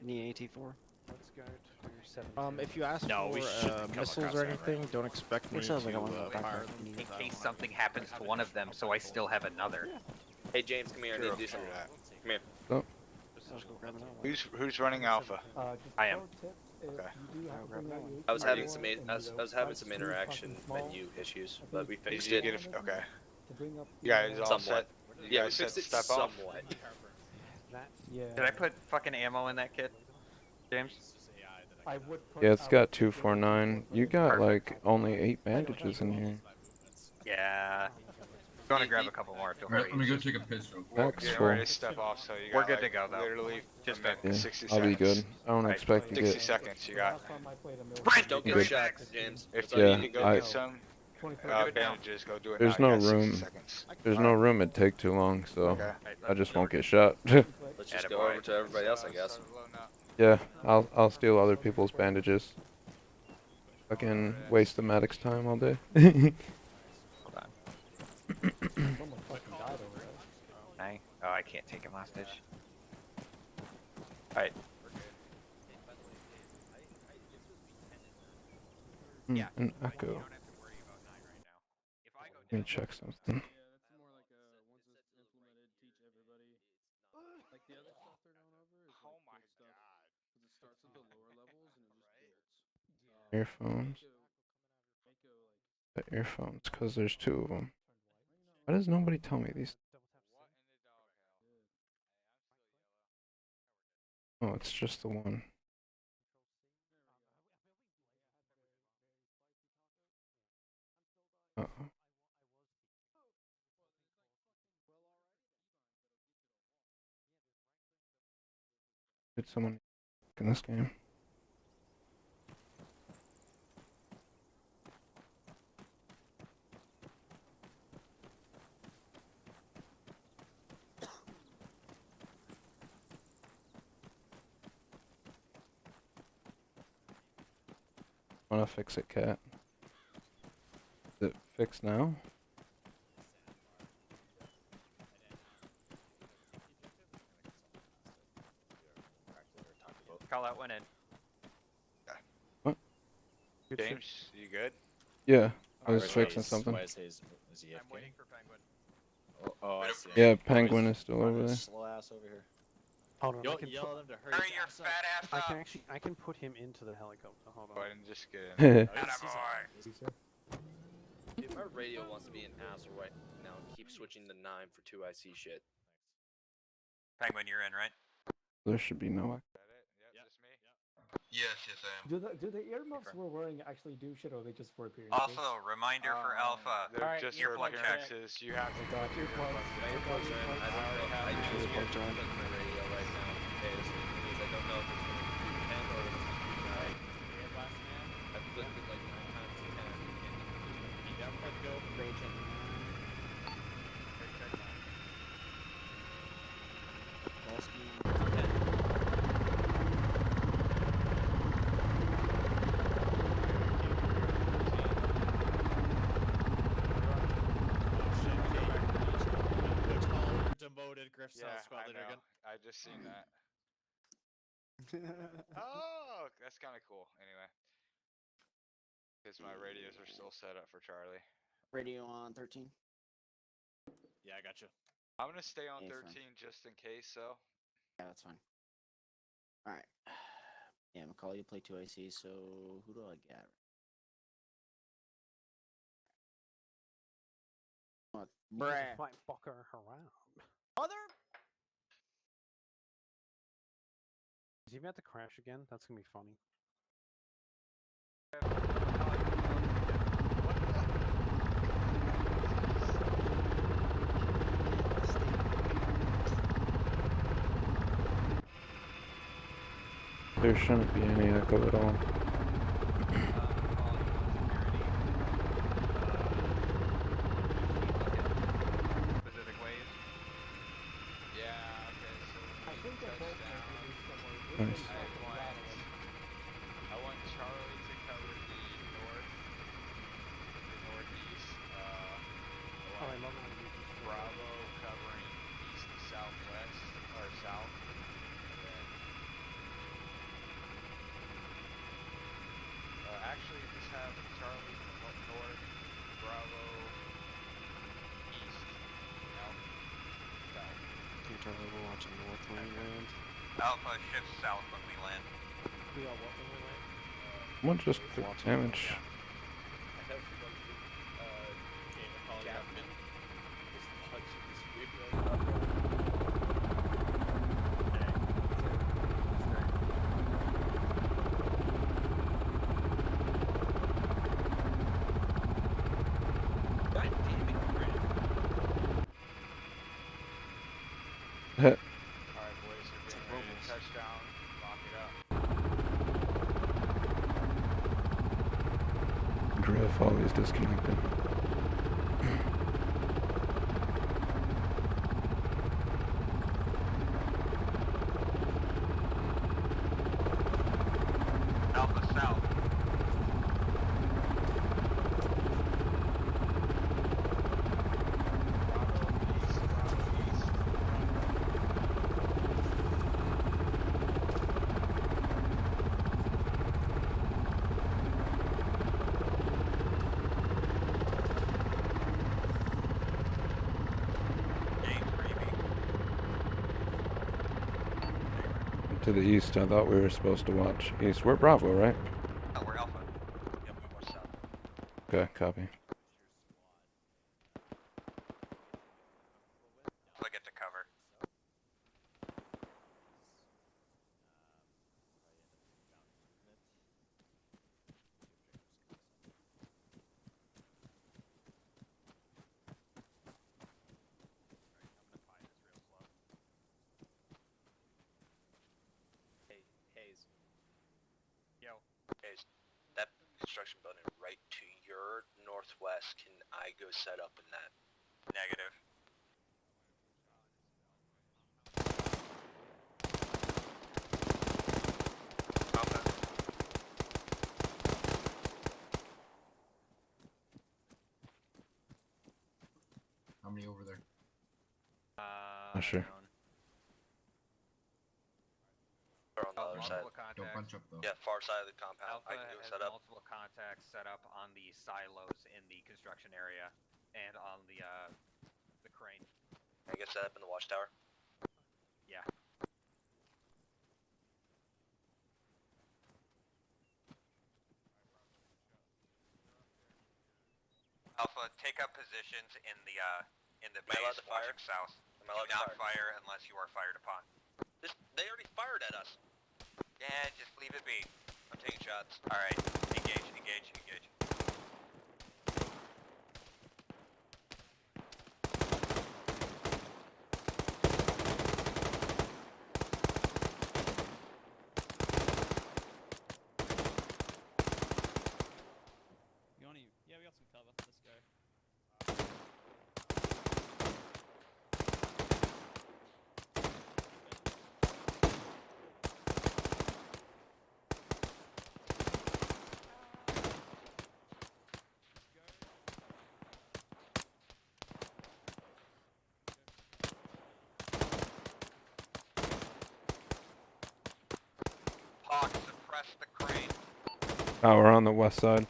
Need AT4? let's go to 7. If you ask No, we for shouldn't come missiles across or that, anything, don't expect me Which sounds to like I want to fire backpack. them. In case something happens to one of them, so I still have another. Hey James, come here. I need to do Sure, something. that. Come here. I'll just go grab another one. Who's running Alpha? Just I am. pro tip, if Okay. you do have to bring out your I was AT4 having some and I was you having decide some to do interaction fucking small, menu issues, I but think we Did fixed you it. get it? Okay. to bring up You guys all Somewhat. set? You Yeah, we guys said fixed it step off? somewhat. That Yeah. Did I put fucking ammo in that kit, James? I would put Yeah, it's out got the 249. You got Perfect. like only 8 bandages in here. Yeah. If you want to grab a couple more, feel Alright, free. let me go take a piss real quick. We're That's getting cool. ready to step off, so you got We're good like, to go, though. literally Just a minute, Yeah, 60 I'll be seconds. good. I don't Right. expect to 60 get. seconds you The got. last time I played a Milsim, Brent, Don't I give Good. a shot, 15. James. If That's all you you need need to to go do. get some 24 Give it now. bandages, go do it There's now. no You got 60 room. seconds. There's no Alright. room. It'd take too long, so Okay. I just won't get shot. Let's just go Attaboy. over to everybody else, I guess. Start loading up. Yeah, I'll steal other people's bandages. Fucking waste the medic's time all day. Hold on. Someone fucking died over there. Dang. Oh, I can't take him hostage. Alright. Yeah. An but echo. You don't have to worry about 9 right now. If I go Let me down, check something. Yeah, that's more like once it's implemented, teach everybody. Like the other stuff they're going over is like good stuff. Because it starts at the lower levels and it just builds. Earphones. Mako, like, The earphones, because there's 2 of them. Why does nobody tell me these? Oh, it's just the one. Uh-oh. Did someone in this game? Wanna fix it, cat? Is it fixed now? call out went in. What? James, you good? Yeah, I was Where's fixing Hayes? something. Why is Hayes? Is he I'm AFK? waiting for Penguin. Oh, I see. Yeah, Oh, Penguin he's is still running over his there. Slow ass over here. Hold on, I Yo, can yell put, at him to hurry. Hurry his your ass up. fat ass I up. can actually I can put him into the helicopter. Hold Go on. ahead and just get in. Oh, he's Attaboy. Dude, my radio wants to be an asshole right now and keep switching to 9 for 2 IC shit. Penguin, you're in, right? There should be no. Yep, just me. Yes, I am. Do the earmuffs we're wearing actually do shit, or are they just for appearances? Also, reminder for Alpha. They're just for earplug check. appearances. You have to I got put your earplugs. earplugs in. I already have I choose to put my radio right now because I don't know if it's going to do 10 or if it's going to do 9. I've flipped it like 9 times to 10 and Down front, go. Great check. Ball scheme 10. Demoted Griff Yeah, squad I leader know. again. I just seen that. Oh, that's kind of cool. Anyway, because my radios are still set up for Charlie. Radio on 13. Yeah, I got you. I'm gonna stay on Yeah, 13 fine. just in case, so. Yeah, that's fine. All right. Yeah, McCall, you play 2 IC. So who do I get? What? Bruh. Fight fucker around. Mother. Is he about to crash again? That's gonna be funny. There shouldn't be any echo at all. Specific ways. Yeah. Okay. So I think they're both down. maybe somewhere. This Nice. one's like rattling. I want Charlie to cover the north, the northeast. Oh, I love it when you just Bravo covering east to southwest or south, and then actually just have Charlie north, Bravo east, south. Can Charlie will watch north when we land? Alpha shifts south when we land. We are what when we land? Someone just took damage. I have one Okay, McCall, you got me. just punching the screen right now. God damn it, Griff. Alright, boys, we're getting ready to touch down. Lock it up. Griff always disconnected. Alpha South. To the east, I thought we were supposed to watch east. We're Bravo, right? Oh, we're Alpha. Yep, we watch South. Okay, copy. We'll get to cover. Hey, Hayes. Yo. Hayes, that construction building right to your northwest, can I go set up in that? Negative. Alpha. How many over there? Not sure. Or on the other side? Multiple contacts. Don't bunch up though. Yeah, far side of the compound. Alpha I can go has set up. multiple contacts set up on the silos in the construction area and on the crane. I can set up in the watchtower. Yeah. Alpha, take up positions in the Am I allowed base to fire? watching south. Am I allowed Do to not fire unless you are fired upon. They already fired at us. Yeah, just leave it be. I'm taking shots. Alright, engage, engage, engage. You want to? Yeah, we got some cover. Let's go. Hawk, suppress the crane. Oh, we're on the west side.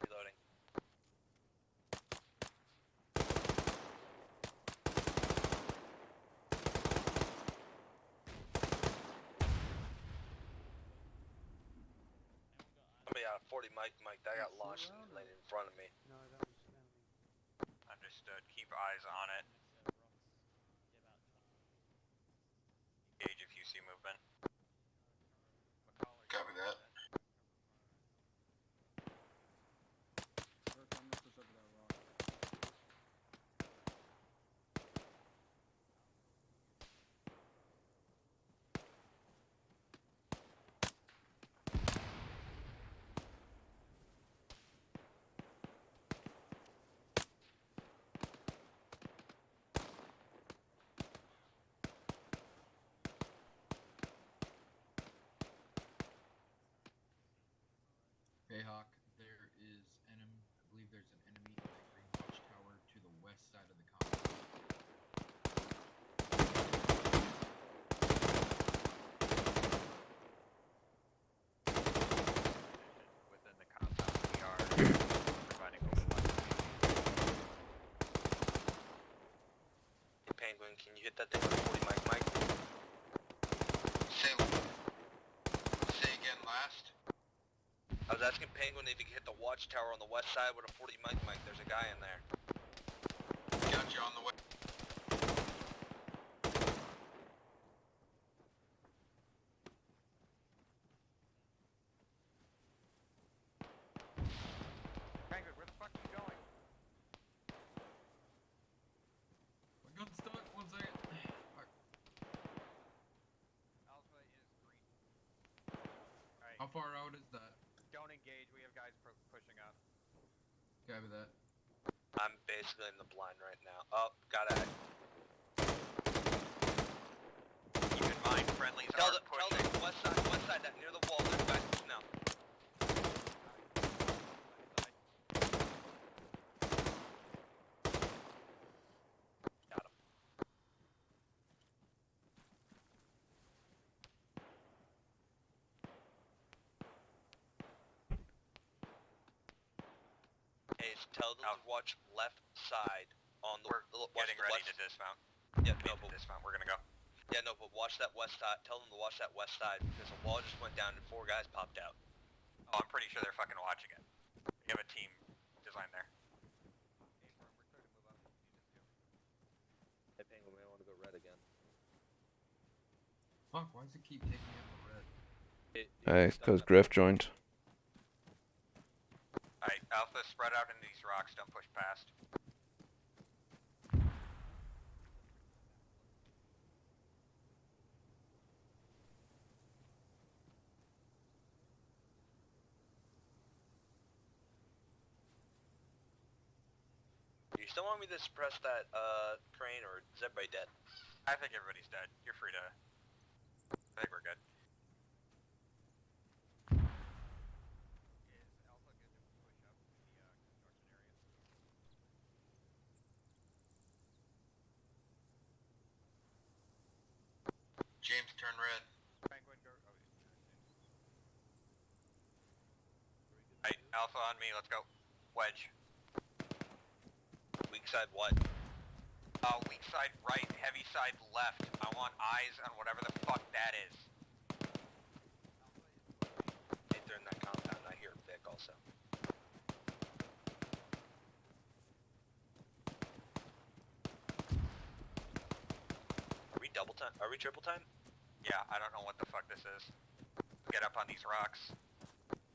Reloading. Somebody out of 40 Mike, that got launched and landed in front of me. No, that was enemy. Understood. Keep eyes on it. Engage if you see movement. Copy that. Eric, I'm gonna push up to that rock. Hey Hawk, there is enemy. I believe there's an enemy in that green watchtower to the west side of the compound. Within the compound, we are providing overwatch. Hey Penguin, can you hit that thing with 40 Mike? was asking Penguin if he could hit the watchtower on the west side with a 40 mic. There's a guy in there. Got you on the way. Penguin, where the fuck are you going? My gun's stuck. 1 second. Fuck. Alpha is green. How far out is that? Don't engage. We have guys pushing up. Copy that. I'm basically in the blind right now. Oh, got it. Keep in mind, friendlies Tell are pushing. the west side, that near the wall. There's guys pushing out. Got him. Hayes, tell them to watch left side on the. We're getting ready to dismount. Yeah, no, but Dismount. We're gonna go. yeah, no, but watch that west side. Tell them to watch that west side because a wall just went down and 4 guys popped out. Oh, I'm pretty sure they're fucking watching it. We have a team design there. Hey, Penguin, I want to go red again. Fuck, why does it keep taking me up the red? Hey, cause Griff joined. Alright, Alpha, spread out into these rocks. Don't push past. You still want me to suppress that crane, or is everybody dead? I think everybody's dead. You're free to. I think we're good. Is Alpha good to push up to the construction area? James, turn red. Penguin, go. Oh, Alright, Alpha on me. Let's go. Wedge. Weak side what? Weak side right, heavy side left. I want eyes on whatever the fuck that is. Hey, they're in that compound. I hear Vic also. Are we double time? Are we triple time? Yeah, I don't know what the fuck this is. Get up on these rocks.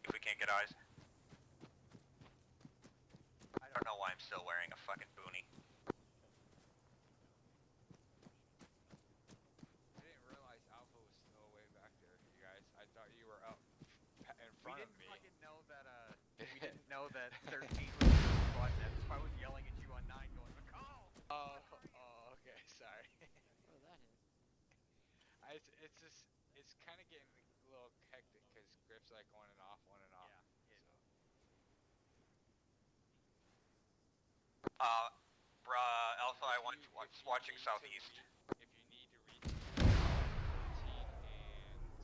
If we can't get eyes. I don't know why I'm still wearing a fucking boonie. I didn't realize Alpha was still way back there, you guys. I thought you were up in front of me. We didn't know that 13 was in the squad net, so I was yelling at you on 9 going, McCall! Oh, okay, sorry. Oh, that hit. It's just, it's kind of getting a little hectic because Griff's like on and off, on and off. Bruh, Alpha, I want you watching southeast. If you need to reach 14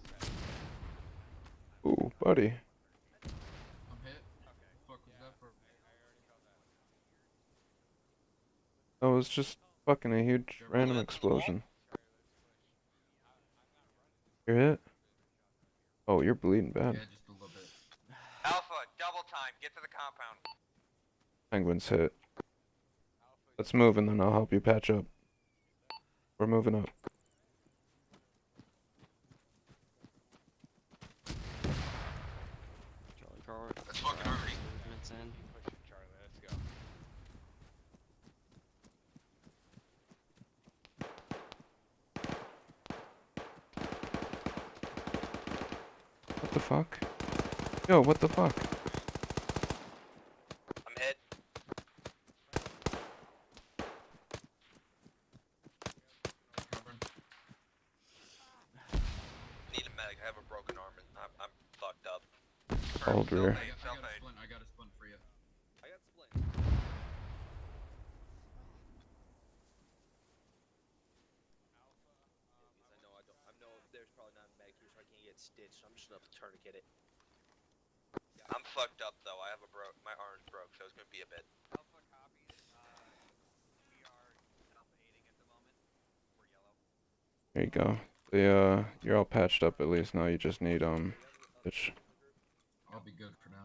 and 7. Ooh, buddy. I'm hit. Okay. Fuck was that for? I already felt that. That was just fucking a huge random explosion. You're hit? Oh, you're bleeding bad. Yeah, just a little bit. Alpha, double time, get to the compound. Penguin's hit. Let's move and then I'll help you patch up. We're moving up. Charlie Carver. That's fucking hurry. Movements in. Pushing Charlie, let's go. What the fuck? Yo, what the fuck? I'm hit. Need a medic. I have a broken arm and I'm fucked up. Hold rear. I got a splint for you. I got split. I know there's probably not a medic here, so I can't get stitched. So I'm just gonna tourniquet it. I'm fucked up though. I have my arm's broke, so it's gonna be a bit. Alpha copies. We are self-aiding at the moment. We're yellow. There you go. You're all patched up at least now. You just need, bitch. I'll be good for now.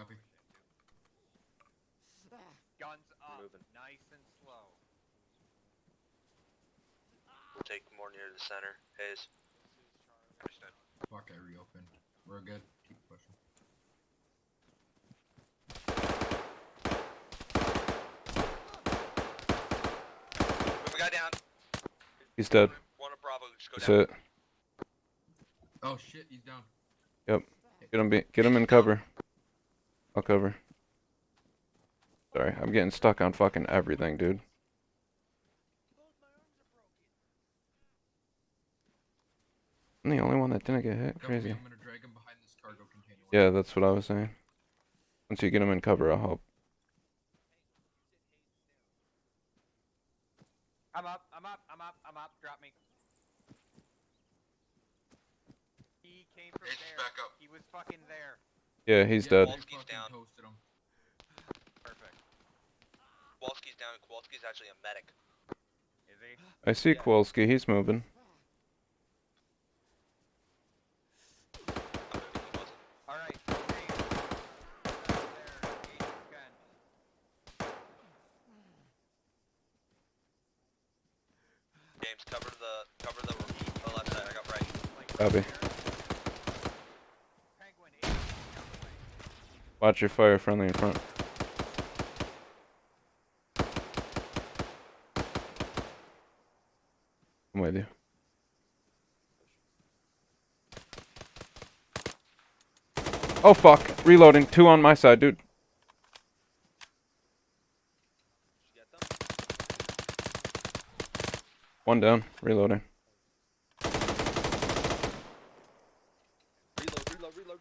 Copy. Guns up, Moving. nice and slow. We'll take more near the center. Hayes. Understood. Fuck, I reopened. We're good. Keep pushing. Move a guy down. He's dead. One of Bravo. Just go That's down. it. Oh shit, he's down. Yep. Get him in cover. I'll cover. Sorry, I'm getting stuck on fucking everything, dude. I'm the only one that didn't get hit. Cover me, Crazy. I'm gonna drag him behind this cargo container. Yeah, that's what I was saying. Once you get him in cover, I'll help. I'm up. Drop me. He came from there. Back up. He was fucking there. Yeah, he's dead. Kowalski's down. Toasted him. Perfect. Kowalski's down. Kowalski's actually a medic. Is he? I see Kowalski. He's moving. All right. James, cover the left side. I got right. Copy. Watch your fire, friendly in front. I'm with you. Oh fuck! Reloading. 2 on my side, dude. One down. Reloading. Reload.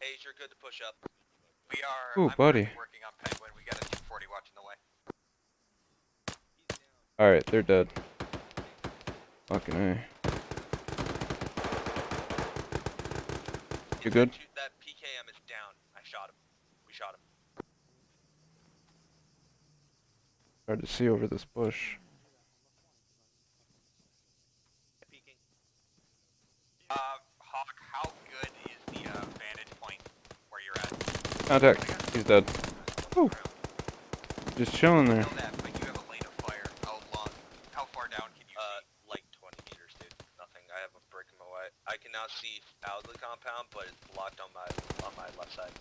Hayes, you're good to push up. We are. Ooh, I'm buddy. currently working on Penguin. We got a 240 watching the way. Alright, they're dead. Fucking A. You good? That PKM is down. I shot him. We shot him. Hard to see over this bush. Hawk, how good is the vantage point where you're at? Contact. He's dead. Woo. Just chilling there. Know that, but you have a lane of fire. How far down can you see? Like 20 meters, dude. Nothing. I have a brick in my way. I can now see out of the compound, but it's blocked on my left side.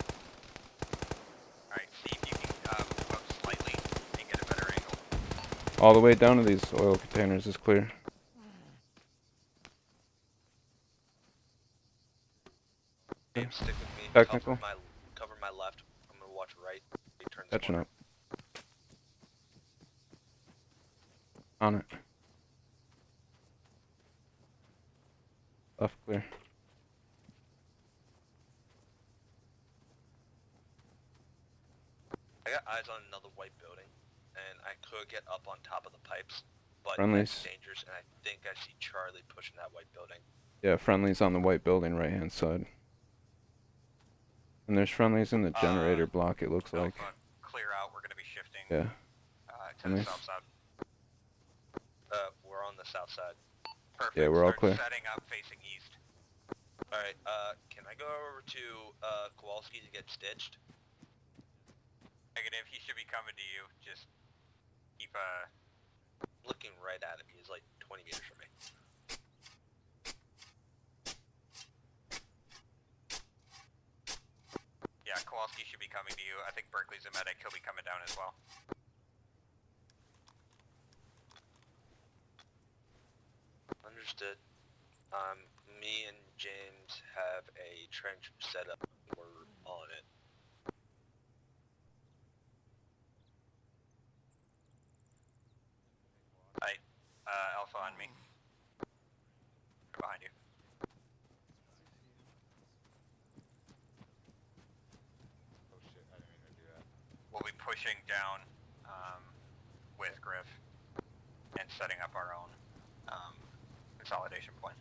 Alright, see if you can move up slightly and get a better angle. All the way down to these oil containers is clear. James, stick with me. Technical. Cover my left. I'm gonna watch right. He turns Catching corner. up. On it. Left clear. I got eyes on another white building, and I could get up on top of the pipes, but Friendlies. that's dangerous, and I think I see Charlie pushing that white building. Yeah, friendlies on the white building right hand side. And there's friendlies in the generator block, it looks like. Clear out. We're gonna be shifting. Yeah. To the south side. We're on the south side. Perfect. Yeah, we're all Start clear. setting up facing east. Alright, can I go over to, Kowalski to get stitched? Negative. He should be coming to you. Just keep Looking right at him, he's like 20 meters from me. Yeah, Kowalski should be coming to you. I think Berkeley's a medic. He'll be coming down as well. Understood. Me and James have a trench set up. We're on it. Alright, Alpha on me. Behind you. Oh shit, I didn't mean to do that. We'll be pushing down with Griff and setting up our own consolidation point.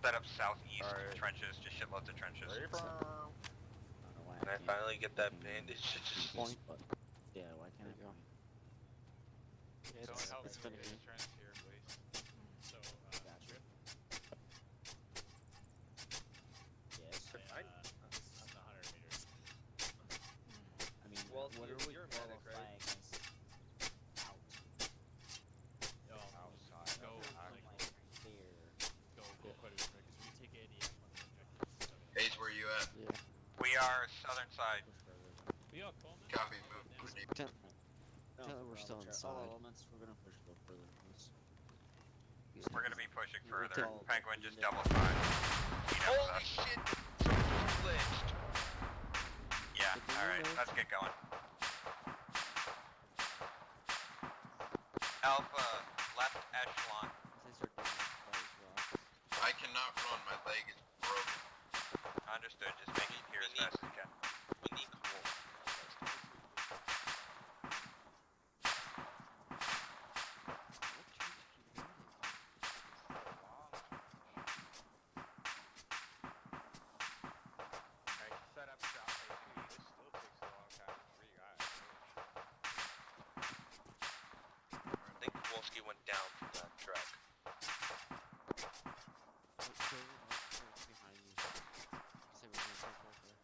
Set up southeast trenches, just shitloads of trenches. Can I finally get that bandage? Point, but yeah, why can't I go? Someone help me It's gonna get be. a trench here, please. So, Gotcha. set. Yeah. We are southern side. Push further. We are Coleman. Copy. Move. Just Proceed. pretend, No, pretend for we're Bravo, still check inside. all elements. We're gonna push a little further. We're gonna be pushing We'll further. tell- Penguin we just can double do- time. Holy shit! Someone glitched. Yeah, Good thing we alright, moved. let's get going. Alpha, left echelon. As they start digging those rocks. I cannot run. My leg is broken. Understood, just make it here as fast as you can. We need coal. What trench keep hitting? Alright, set up shop. This still takes a long time for you guys. I think Wolski went down from that truck. Look, go up trench behind you. Say we're gonna circle up there.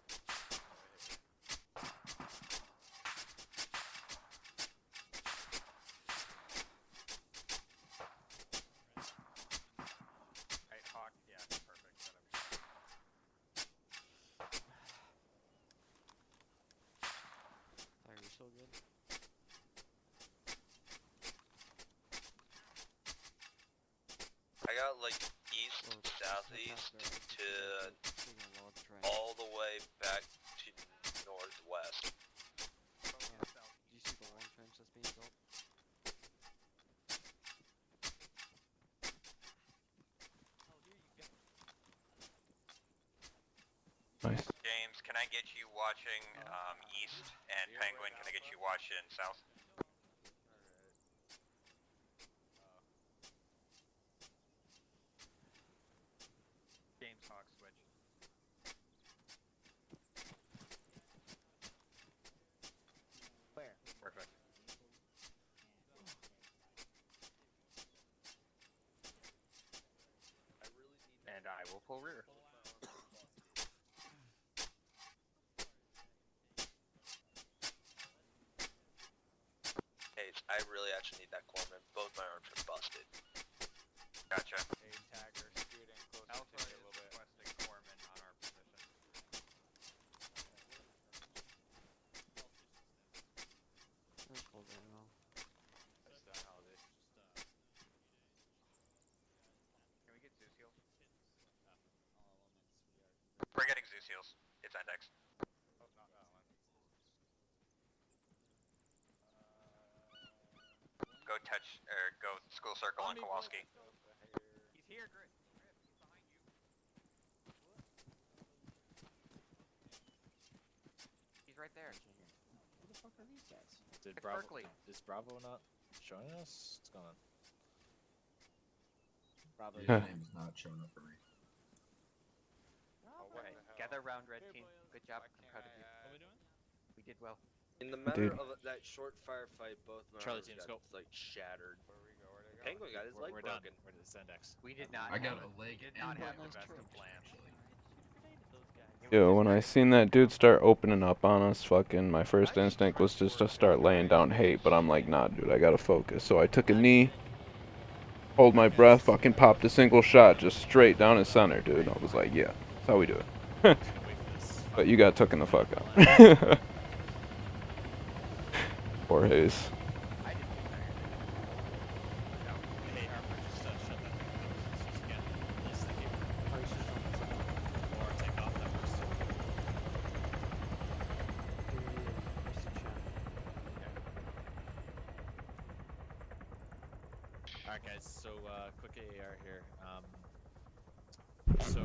Alright, Hawk, yeah, perfect. Set up shop. Fire, you still good? I got like east, Oh, it's just southeast, past barrels, to digging a log trench. all the way back to northwest. Yeah. Do you see the long trench that's being built? Nice. James, can I get you watching east? And Penguin, can I get you watching south? James Hawk switch. Where? Perfect. And I will pull rear. Hey, I really actually need that corpsman. Both my arms are busted. Gotcha. Hey, Tagger, scoot in closer Alpha to me a is little bit. requesting corpsman on our position. There's full ammo. That's done, Halsey. Can we get Zeus heals? We're getting Zeus heals. It's index. Oh, not that one. Go touch, or go school circle on Kowalski. He's here, Griff. He's behind you. He's right there. Who the fuck are these guys? Did It's Bravo? Berkeley. Is Bravo not showing us? What's going on? Bravo. His name's not showing up for me. Oh, what Okay, the hell? gather round, red team. Good job. Why I'm can't proud of I, you. What are we doing? We did well. In the matter Dude. of that short firefight, both my Charlie arms teams, got go. like shattered. Where we go? Where they go? Penguin got his leg We're done. broken. We're this index. We did not. I got have a leg We did and not have broken the best leg, of plans. actually. Yo, when I seen that dude start opening up on us, fucking my first instinct was just to start laying down hate, but I'm like, nah, dude, I gotta focus. So I took a knee, hold my breath, fucking popped a single shot just straight down his center, dude. I was like, yeah, that's how we do it. Wait for this. But you got took in the fuck out. Poor Hayes. I didn't get tired. No. Hey, Harper, just shut that thing down. Please, thank you. Oh, he's just on the side. Or take off that first. Alright guys, so quick AAR here. So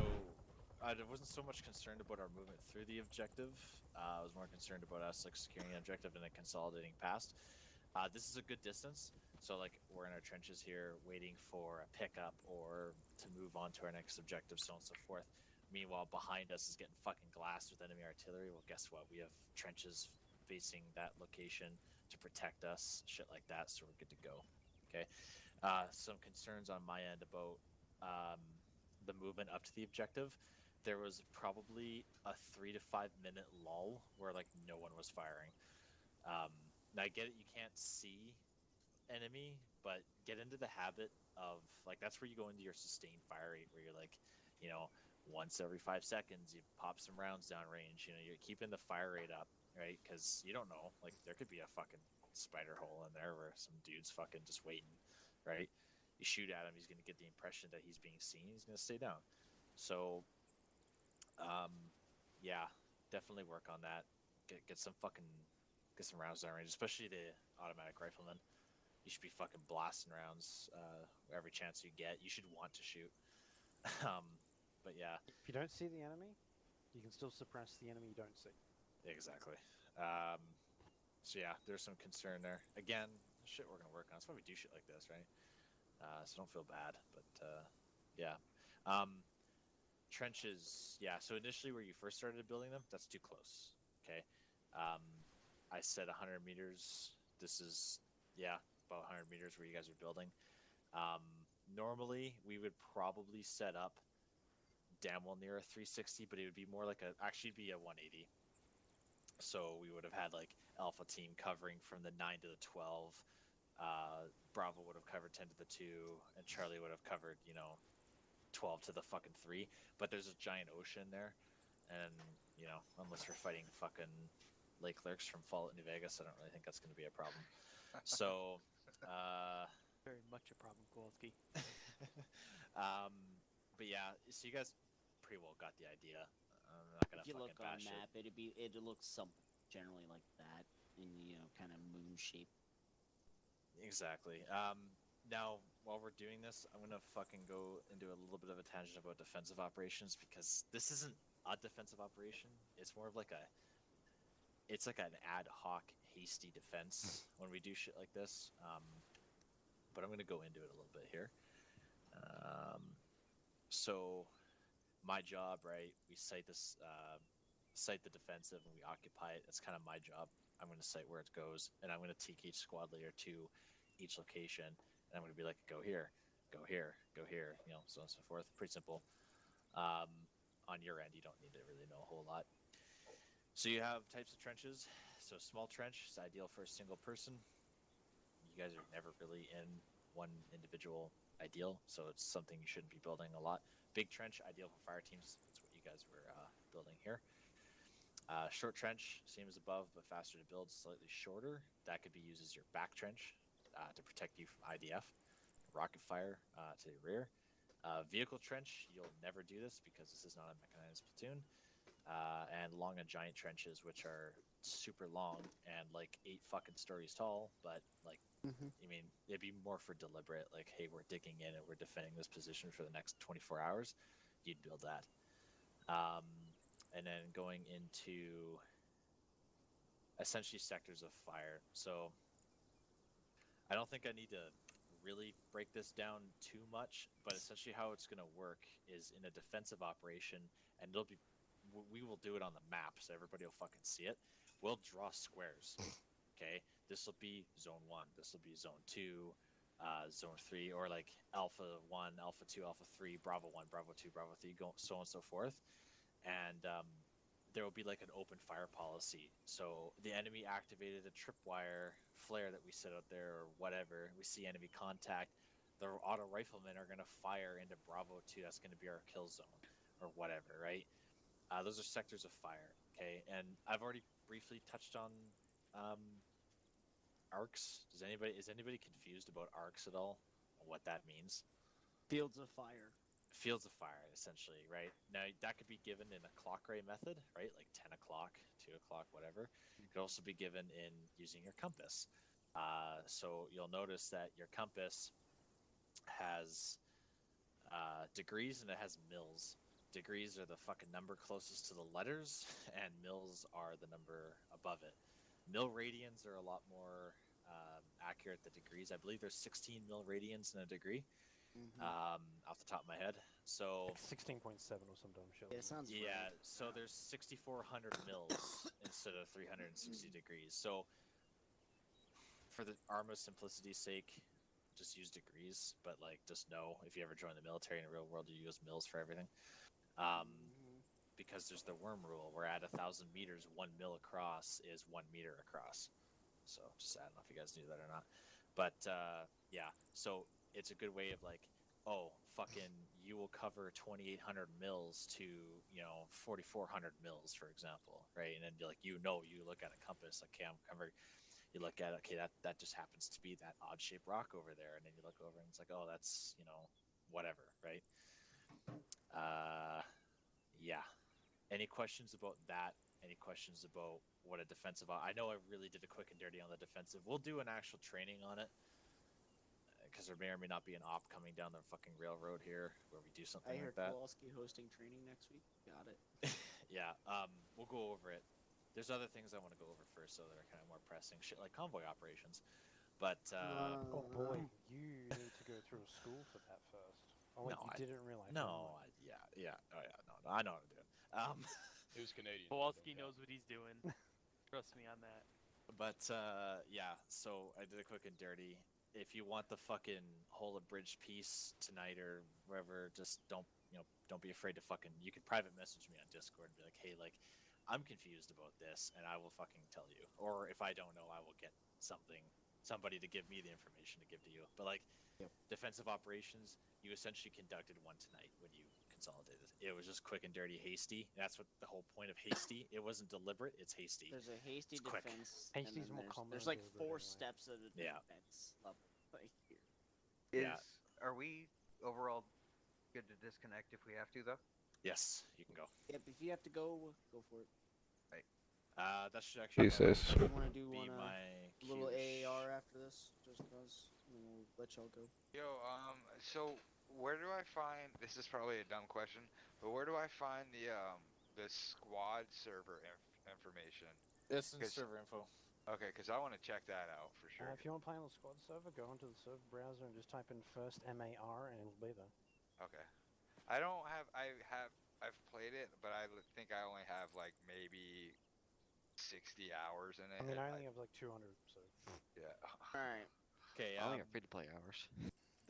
I wasn't so much concerned about our movement through the objective. I was more concerned about us like securing an objective and then consolidating past. This is a good distance, so like we're in our trenches here waiting for a pickup or to move on to our next objective, so on and so forth. Meanwhile, behind us is getting fucking glassed with enemy artillery. Well, guess what? We have trenches facing that location to protect us, shit like that, so we're good to go. Okay. Some concerns on my end about the movement up to the objective. There was probably a 3 to 5 minute lull where like no one was firing. Now I get it, you can't see enemy, but get into the habit of like that's where you go into your sustained fire rate where you're like, you know, once every 5 seconds, you pop some rounds downrange. You know, you're keeping the fire rate up, right? Because you don't know, like there could be a fucking spider hole in there where some dude's fucking just waiting, right? You shoot at him, he's gonna get the impression that he's being seen. He's gonna stay down. So, yeah, definitely work on that. Get some rounds downrange, especially the automatic rifleman. You should be fucking blasting rounds every chance you get. You should want to shoot. But yeah. If you don't see the enemy, you can still suppress the enemy you don't see. Exactly. So yeah, there's some concern there. Again, shit we're gonna work on. That's why we do shit like this, right? So don't feel bad. But yeah. Trenches. Yeah. So initially, where you first started building them, that's too close. Okay. I said 100 meters. This is about 100 meters where you guys are building. Normally, we would probably set up damn well near a 360, but it would be more like it'd be a 180. So we would have had like Alpha team covering from the 9 to the 12. Bravo would have covered 10 to the 2, and Charlie would have covered 12 to the fucking 3. But there's a giant ocean there, and unless you're fighting fucking lake lurks from Fallout New Vegas, I don't really think that's going to be a problem. So very much a problem, Kowalski. But yeah, so you guys pretty well got the idea. I'm not gonna If you fucking look on a bash map, it'll look something generally like that in kind of moon shape. Exactly. Now, while we're doing this, I'm gonna fucking go into a little bit of a tangent about defensive operations, because this isn't a defensive operation. It's more of like it's like an ad hoc, hasty defense when we do shit like this. But I'm gonna go into it a little bit here. So my job, right? We site this, site the defensive, and we occupy it. That's kind of my job. I'm going to site where it goes, and I'm going to take each squad leader to each location, and I'm going to be like, go here, go here, go here, so on and so forth. Pretty simple. On your end, you don't need to really know a whole lot. So you have types of trenches. So small trench is ideal for a single person. You guys are never really in one individual ideal, so it's something you shouldn't be building a lot. Big trench, ideal for fire teams. That's what you guys were building here. Short trench, same as above, but faster to build, slightly shorter. That could be used as your back trench to protect you from IDF. Rocket fire to your rear. Vehicle trench, you'll never do this because this is not a mechanized platoon. And long and giant trenches, which are super long and like 8 fucking stories tall, but like, I mean, it'd be more for deliberate, like, hey, we're digging in and we're defending this position for the next 24 hours. You'd build that. And then going into essentially sectors of fire. So I don't think I need to really break this down too much, but essentially how it's going to work is in a defensive operation, and we will do it on the map so everybody will fucking see it. We'll draw squares. Okay, this will be zone 1, this will be zone 2, zone 3, or like alpha 1, alpha 2, alpha 3, bravo 1, bravo 2, bravo 3, so on and so forth. And there will be like an open fire policy. So the enemy activated a tripwire flare that we set out there or whatever. We see enemy contact. The auto riflemen are going to fire into Bravo 2. That's going to be our kill zone or whatever, right? Those are sectors of fire, okay? And I've already briefly touched on arcs. Is anybody confused about arcs at all? What that means? Fields of fire. Fields of fire, essentially, right? Now, that could be given in a clock ray method, right? Like 10 o'clock, 2 o'clock, whatever. It could also be given in using your compass. So you'll notice that your compass has degrees and it has mils. Degrees are the fucking number closest to the letters, and mils are the number above it. Mil radians are a lot more accurate than degrees. I believe there's 16 mil radians in a degree. Off the top of my head. So it's 16.7 or some dumb shit. Yeah, it sounds yeah. right. So there's 6,400 mils instead of 360 degrees. So for the armor simplicity's sake, just use degrees. But like, just know if you ever join the military in the real world, you use mils for everything. Because there's the worm rule, where at 1,000 meters, 1 mil across is 1 meter across. So just, I don't know if you guys knew that or not, but yeah. So it's a good way of like, oh, fucking you will cover 2,800 mils to 4,400 mils, for example, right? And then you look at a compass, like, okay, I'm covering. You look at it, okay, that just happens to be that odd shaped rock over there, and then you look over and it's like, oh, that's whatever, right? Yeah. Any questions about that? Any questions about what a defensive? I know I really did a quick and dirty on the defensive. We'll do an actual training on it because there may or may not be an op coming down the fucking railroad here where we do something I like heard that. Kowalski hosting training next week. Got it. Yeah, we'll go over it. There's other things I want to go over first, so that are kind of more pressing, shit like convoy operations. But oh boy, you need to go through a school for that first. Oh wait, no, you did it in real life. No, yeah, oh yeah, no, I know what I'm doing. It was Canadian. Kowalski knows what he's doing. Trust me on that. But yeah, so I did a quick and dirty. If you want the fucking whole abridged piece tonight or wherever, just don't be afraid to fucking. You can private message me on Discord and be like, hey, like, I'm confused about this, and I will fucking tell you. Or if I don't know, I will get somebody to give me the information to give to you. But like, defensive operations, you essentially conducted one tonight when you consolidated. It was just quick and dirty, hasty. That's what the whole point of hasty. It wasn't deliberate. It's hasty. There's a hasty It's quick. defense. Hasty's more there's, common there's than like deliberate 4 anyway. steps at a Yeah. defense level. Like here. Are we overall good to disconnect if we have to, though? Yes, you can go. Yep, if you have to go for it. Right. That should actually You want to do be one my little cue. AAR after this, just cause, and then we'll let y'all go. Yo, so where do I find? This is probably a dumb question, but where do I find the squad server information? It's in server info. Okay, because I want to check that out for sure. If you want to play on the squad server, go onto the server browser and just type in first MAR and it'll be there. Okay. I've played it, but I think I only have like maybe 60 hours in it. I mean, I only have like 200, so. Yeah. Alright. Okay, I only have free-to-play hours.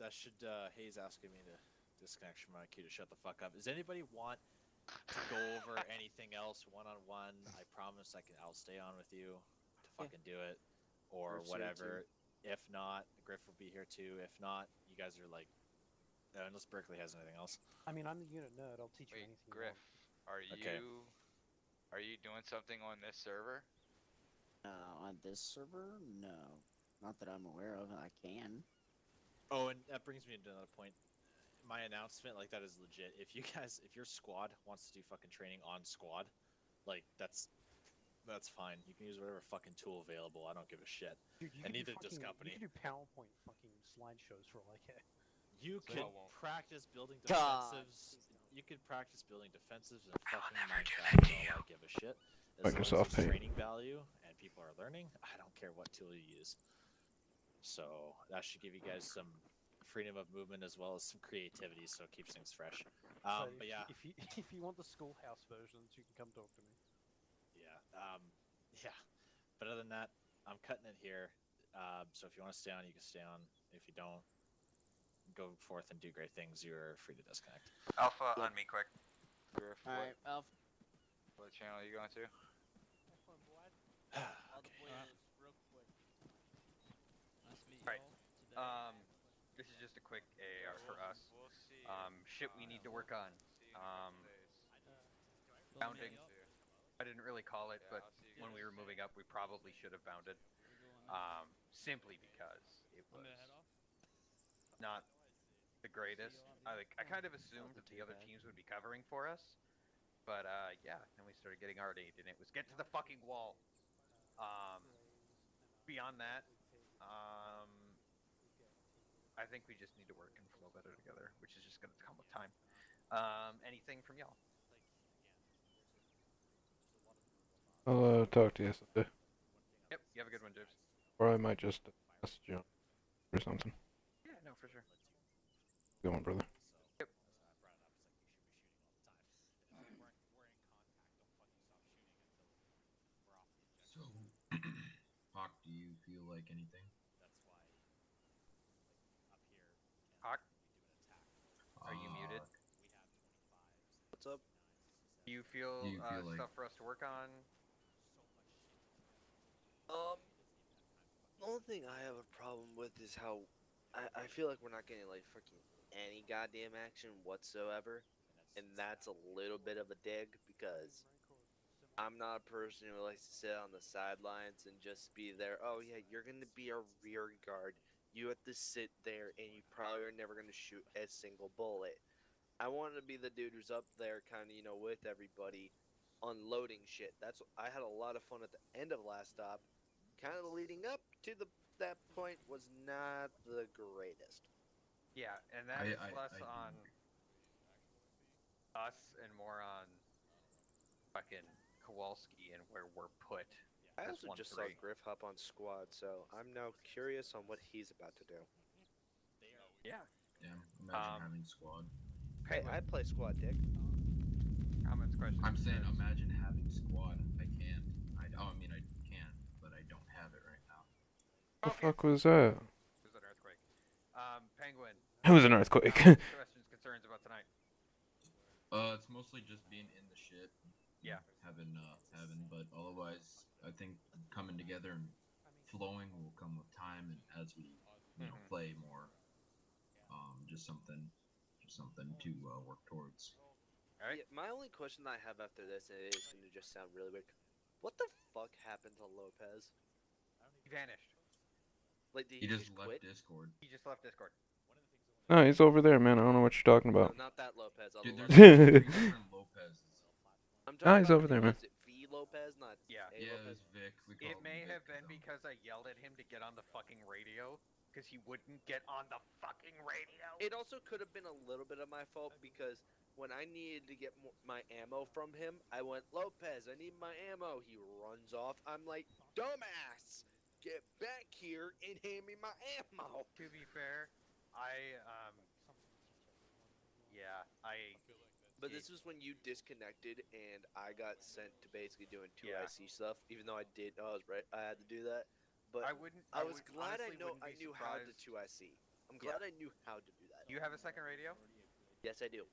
That should, Hayes asking me to disconnect from my queue to shut the fuck up. Does anybody want to go over anything else one-on-one? I promise I'll stay on with you to fucking do it. Or Griff's whatever. here If not, Griff will be here too. If not, you guys are like, unless Berkeley has anything else. I mean, I'm the unit nerd. I'll teach you Wait, anything Griff, you are you doing something on this server? On this server? No. Not that I'm aware of. I can. Oh, and that brings me to another point. My announcement, like, that is legit. If your squad wants to do fucking training on squad, like, that's fine. You can use whatever fucking tool available. I don't give a shit. Dude, and neither does company. You can do PowerPoint fucking slideshows for all I care. You So could I won't. practice building God, defensives. You could practice building defensives in fucking Minecraft. I don't give a shit. As long as Microsoft there's Paint. training value and people are learning, I don't care what tool you use. So that should give you guys some freedom of movement as well as some creativity, so it keeps things fresh. So But yeah, if you want the schoolhouse versions, you can come talk to me. yeah, yeah. But other than that, I'm cutting it here. So if you want to stay on, you can stay on. If you don't, go forth and do great things. You're free to disconnect. Alpha, on me quick. Griff, Alright, Alpha. what channel are you going to? All the boys, real quick. Nice to meet you Right. all. This is just a quick AAR for us. We'll see. Shit we need to work on. Filling Bounding. me up. I didn't really call it, Yeah, but I'll see you when guys we were soon. moving up, we probably should have bounded. We're going. Simply because it I'm was gonna head off. not the greatest. I kind of assumed that the other teams would be covering for us, but yeah. Then we started getting RD'd, and it was get to the fucking wall. Beyond that, I think we just need to work and flow better together, which is just gonna come with time. Anything from y'all? I'll talk to you someday. Yep. You have a good one, James. Or I might just message you or something. Yeah. No, for sure. Go on, brother. Yep. So, Hawk, do you feel like anything? Hawk? Are you muted? What's up? Do you feel, Do you feel like- stuff for us to work on? The only thing I have a problem with is how I feel like we're not getting like freaking any goddamn action whatsoever, and that's a little bit of a dig because I'm not a person who likes to sit on the sidelines and just be there. Oh yeah, you're gonna be a rear guard. You have to sit there, and you probably are never gonna shoot a single bullet. I wanted to be the dude who's up there, kind of, with everybody, unloading shit. I had a lot of fun at the end of last stop. Kind of leading up to that point was not the greatest. Yeah, and that is less on us and more on fucking Kowalski and where we're put I as also just saw 1-3. Griff hop on squad, so I'm now curious on what he's about to do. Yeah. Yeah, imagine having squad. Hey, I play squad, Dick. Comments, questions. I'm saying, imagine having squad. I can't. I mean, I can, but I don't have it right now. The fuck was that? It was an earthquake. Penguin. It was an earthquake. Questions, concerns about tonight? It's mostly just being in the shit. Yeah. Having, but otherwise, I think coming together and flowing will come with time, and as we, play more, just something to work towards. All right. Yeah, my only question I have after this, and it is going to just sound really weird. What the fuck happened to Lopez? He vanished. Like, did He just just left quit? Discord. He just left Discord. No, he's over there, man. I don't know what you're talking about. No, not that Lopez. Other Dude, Lopez. there's 3 different Lopez's. I'm Ah, talking he's about, over there, man. is it V Lopez, not Yeah. A Yeah, it Lopez? was Vic. It may have been because I yelled at him to get on the fucking radio because he wouldn't get on the fucking radio. It also could have been a little bit of my fault because when I needed to get my ammo from him, I went, Lopez, I need my ammo. He runs off. I'm like, dumbass, get back here and hand me my ammo. To be fair, But this was when you disconnected and I got sent to basically doing 2 Yeah. IC stuff, even though I did know I was right. I had to do that. But I was glad I knew how to 2 IC. I'm glad I knew how to do that. Do you have a second radio? Yes, I do.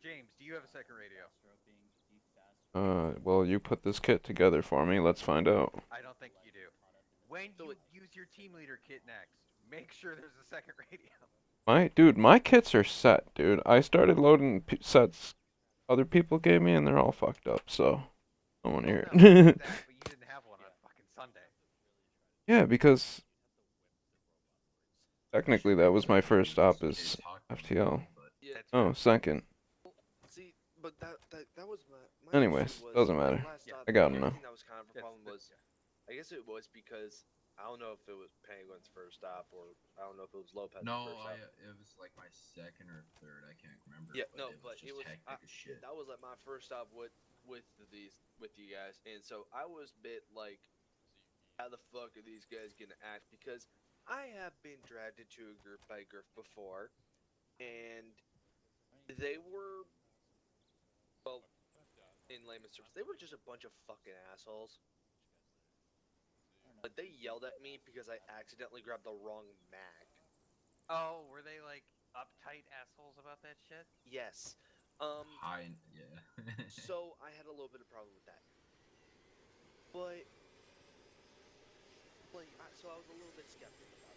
James, do you have a second radio? Well, you put this kit together for me. Let's find out. I don't think you do. When you use your team leader kit next, make sure there's a second radio. Dude, my kits are set, dude. I started loading sets other people gave me, and they're all fucked up, so I don't want to hear No, I it. get that, but you didn't have one on fucking Sunday. Yeah, because technically that was my first stop as FTL. Yeah. Oh, second. See, but that was my Anyways, issue was doesn't matter. last stop, I got the him now. thing that was kind of a problem was, I guess it was because I don't know if it was Penguin's first stop or I don't know if it was Lopez's No, first stop. it was like my second or third. I can't remember. Yeah, but no, it but was just hectic as shit. that was like my first stop with you guys, and so I was a bit like, how the fuck are these guys gonna act? Because I have been dragged into a group by Griff before, and they were, well, in layman's terms, they were just a bunch of fucking assholes. Like, they yelled at me because I accidentally grabbed the wrong mag. Oh, were they like uptight assholes about that shit? Yes. Yeah. So I had a little bit of problem with that. But like, so I was a little bit skeptic about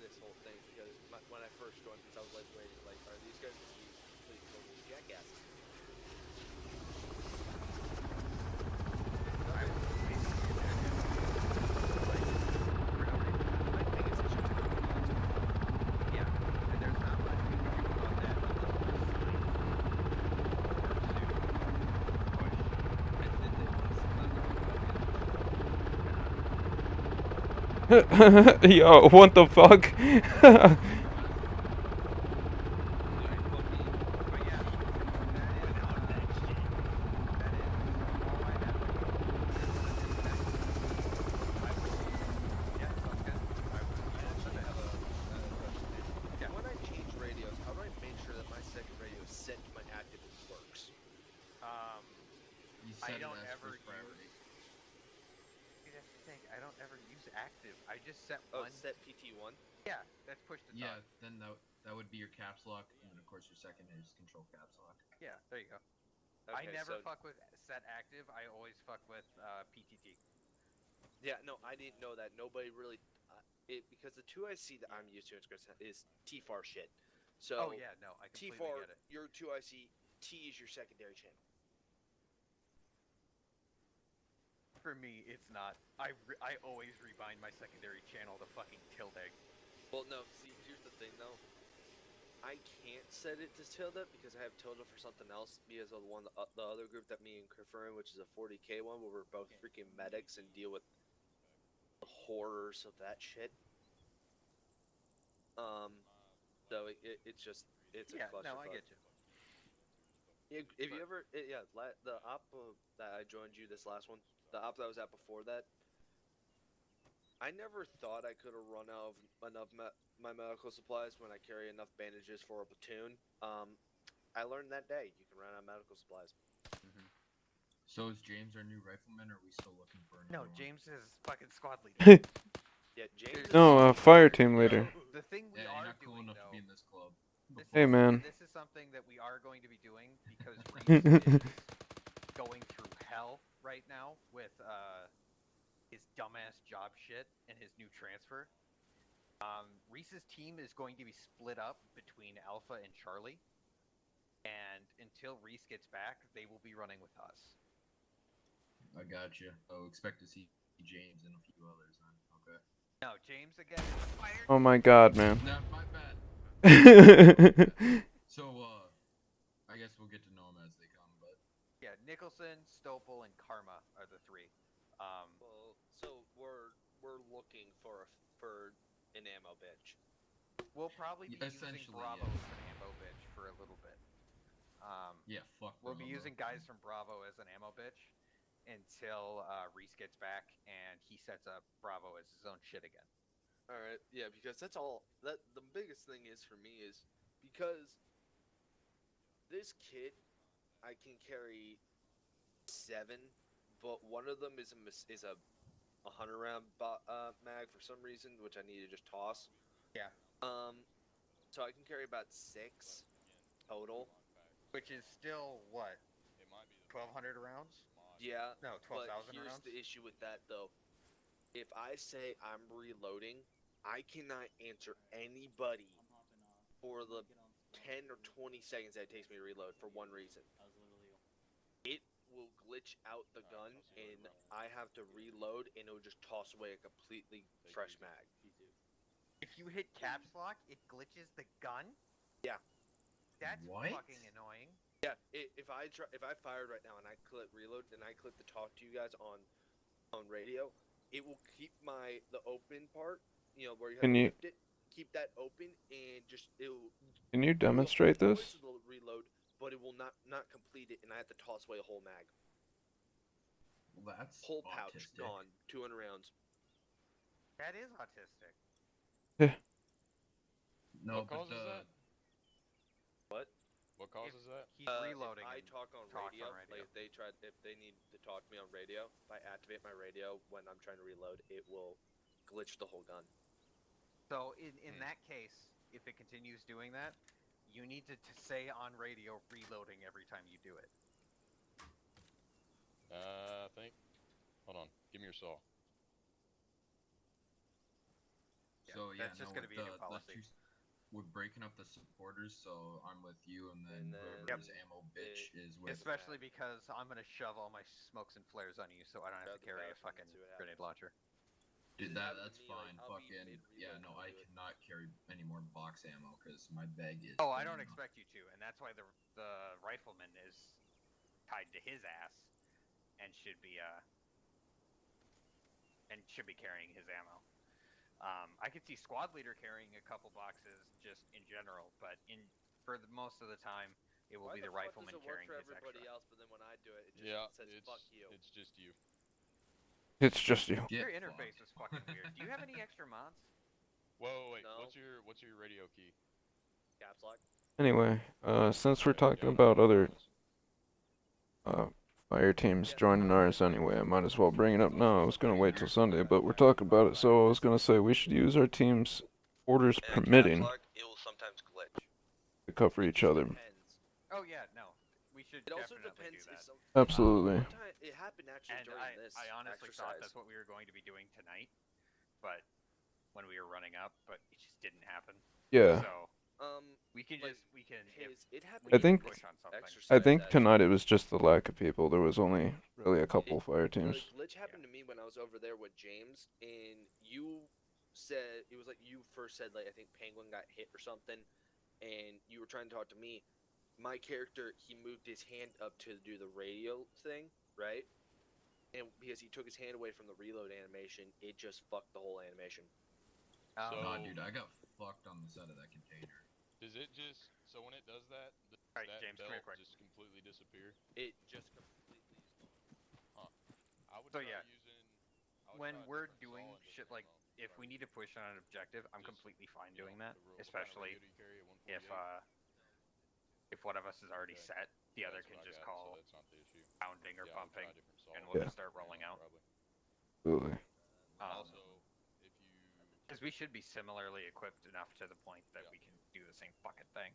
this whole thing because when I first joined, because I was like, waiting, like, are these guys just these complete total jackasses? Yo, what the fuck? When I change radios, how do I make sure that my second radio is set to my active and works? You set I don't it as ever first priority. See, that's the thing. I don't ever use active. I just set Oh, one. set PT1? Yeah, that's push to Yeah, talk. then that would be your caps lock, and then of course your second is control caps lock. Yeah, there you go. I Okay, never so- fuck with set active. I always fuck with PTT. Yeah, no, I didn't know that. Nobody really. because the 2IC that I'm used to is T-FAR shit. So Oh yeah, no, I completely T-FAR, get it. your 2IC, T is your secondary channel. For me, it's not. I always rebind my secondary channel to fucking tilde. Well, no. See, here's the thing though. I can't set it to tilde because I have tilde for something else because of the other group that me and Criff are in, which is a 40k one where we're both freaking medics and deal with the horrors of that shit. So it's just it's a clusterfuck. No, I get you. If you ever, the op that I joined you this last one, the op that I was at before that, I never thought I could have run out of enough my medical supplies when I carry enough bandages for a platoon. I learned that day you can run out of medical supplies. So is James our new rifleman, or are we still looking for another No, one? James is fucking squad leader. Yeah, James. No, fire team leader. The thing we Yeah, are you're not cool doing enough to though. be in this club. Hey, man. This is something that we are going to be doing because Reese is going through hell right now with his dumbass job shit and his new transfer. Reese's team is going to be split up between Alpha and Charlie, and until Reese gets back, they will be running with us. I got you. Oh, expect to see James and a few others then. Okay. No, James again is a fire. Oh my god, man. No, my bad. So, I guess we'll get to know them as they come, but yeah, Nicholson, Stopel, and Karma are the three. Well, so we're looking for an ammo bench. We'll probably be using essentially, Bravo yes. as an ammo bitch for a little bit. Yeah, fuck We'll be Bravo. using guys from Bravo as an ammo bitch until Reese gets back and he sets up Bravo as his own shit again. All right, yeah, because that's all. That the biggest thing is for me is because this kit I can carry 7, but one of them is a 100 round mag for some reason, which I need to just toss. Yeah. So I can carry about 6 total, which is still what? 1,200 rounds? Yeah. No, 12,000 rounds. Here's the issue with that though. If I say I'm reloading, I cannot answer anybody for the 10 or 20 seconds that it takes me to reload for one reason. It will glitch out the gun and I have to reload and it will just toss away a completely fresh mag. If you hit caps lock, it glitches the gun? Yeah. That's what? fucking annoying. Yeah, if I fired right now and I click reload and I click to talk to you guys on radio, it will keep the open part, where you have to lift it, keep that open and just it'll. Can you demonstrate this? It'll reload, but it will not complete it, and I have to toss away a whole mag. Well, that's whole pouch autistic. gone, 200 rounds. That is autistic. Yeah. No, what causes that? What? What causes that? He's reloading. If I talk on radio, like if they need to talk to me on radio, if I activate my radio when I'm trying to reload, it will glitch the whole gun. So in that case, if it continues doing that, you need to say on radio reloading every time you do it. I think. Hold on. Give me your saw. So yeah, that's just going to be a new policy. We're breaking up the supporters, so I'm with you, and then whoever's ammo bitch is with. Especially because I'm going to shove all my smokes and flares on you, so I don't have to carry a fucking grenade launcher. Dude, that's fine. Fucking yeah, no, I cannot carry any more box ammo because my bag is. Oh, I don't expect you to, and that's why the rifleman is tied to his ass, and should be carrying his ammo. I could see squad leader carrying a couple boxes just in general, but for the most of the time, it will be the rifleman carrying his extra. Everybody else, but then when I do it, it just says fuck you. It's just you. It's just you. Your interface is fucking weird. Do you have any extra mods? Whoa, wait. No. What's your radio key? Caps lock. Anyway, since we're talking about other fire teams joining ours anyway, I might as well bring it up now. I was gonna wait till Sunday, but we're talking about it, so I was gonna say we should use our team's orders permitting It will sometimes glitch. to cover each other. Oh yeah, no. We should It also definitely depends. do that. Absolutely. It happened actually And during this I honestly exercise. thought that's what we were going to be doing tonight, but when we were running up, but it just didn't happen. Yeah. So we can like, just we can it happened we I need think to push on something. I exercise, think tonight actually. it was just the lack of people. There was only really a couple fire The teams. glitch happened to me when I was over there with James, and you said it was like you first said like I think Penguin got hit or something, and you were trying to talk to me. My character, he moved his hand up to do the radio thing, right? And because he took his hand away from the reload animation, it just fucked the whole animation. Nah, dude, I got fucked on the side of that container. Does it just so when it does that, Alright, that James, come belt here quick. just completely disappear? It just completely. Huh. I would So try yeah, using. I would when try a we're different doing saw and shit different like ammo. if we need to push on an objective, I'm Just, completely fine you know, doing that. the real, what kind of Especially radio do you carry? A 148? if one of us is already Okay. set, the other That's can what I just got, call so that's not the issue. pounding or Yeah, I would try pumping, a different saw and we'll Yeah. just start rolling out. probably. Absolutely. Also, if you because we should be similarly equipped enough to the point that we can do the same fucking thing.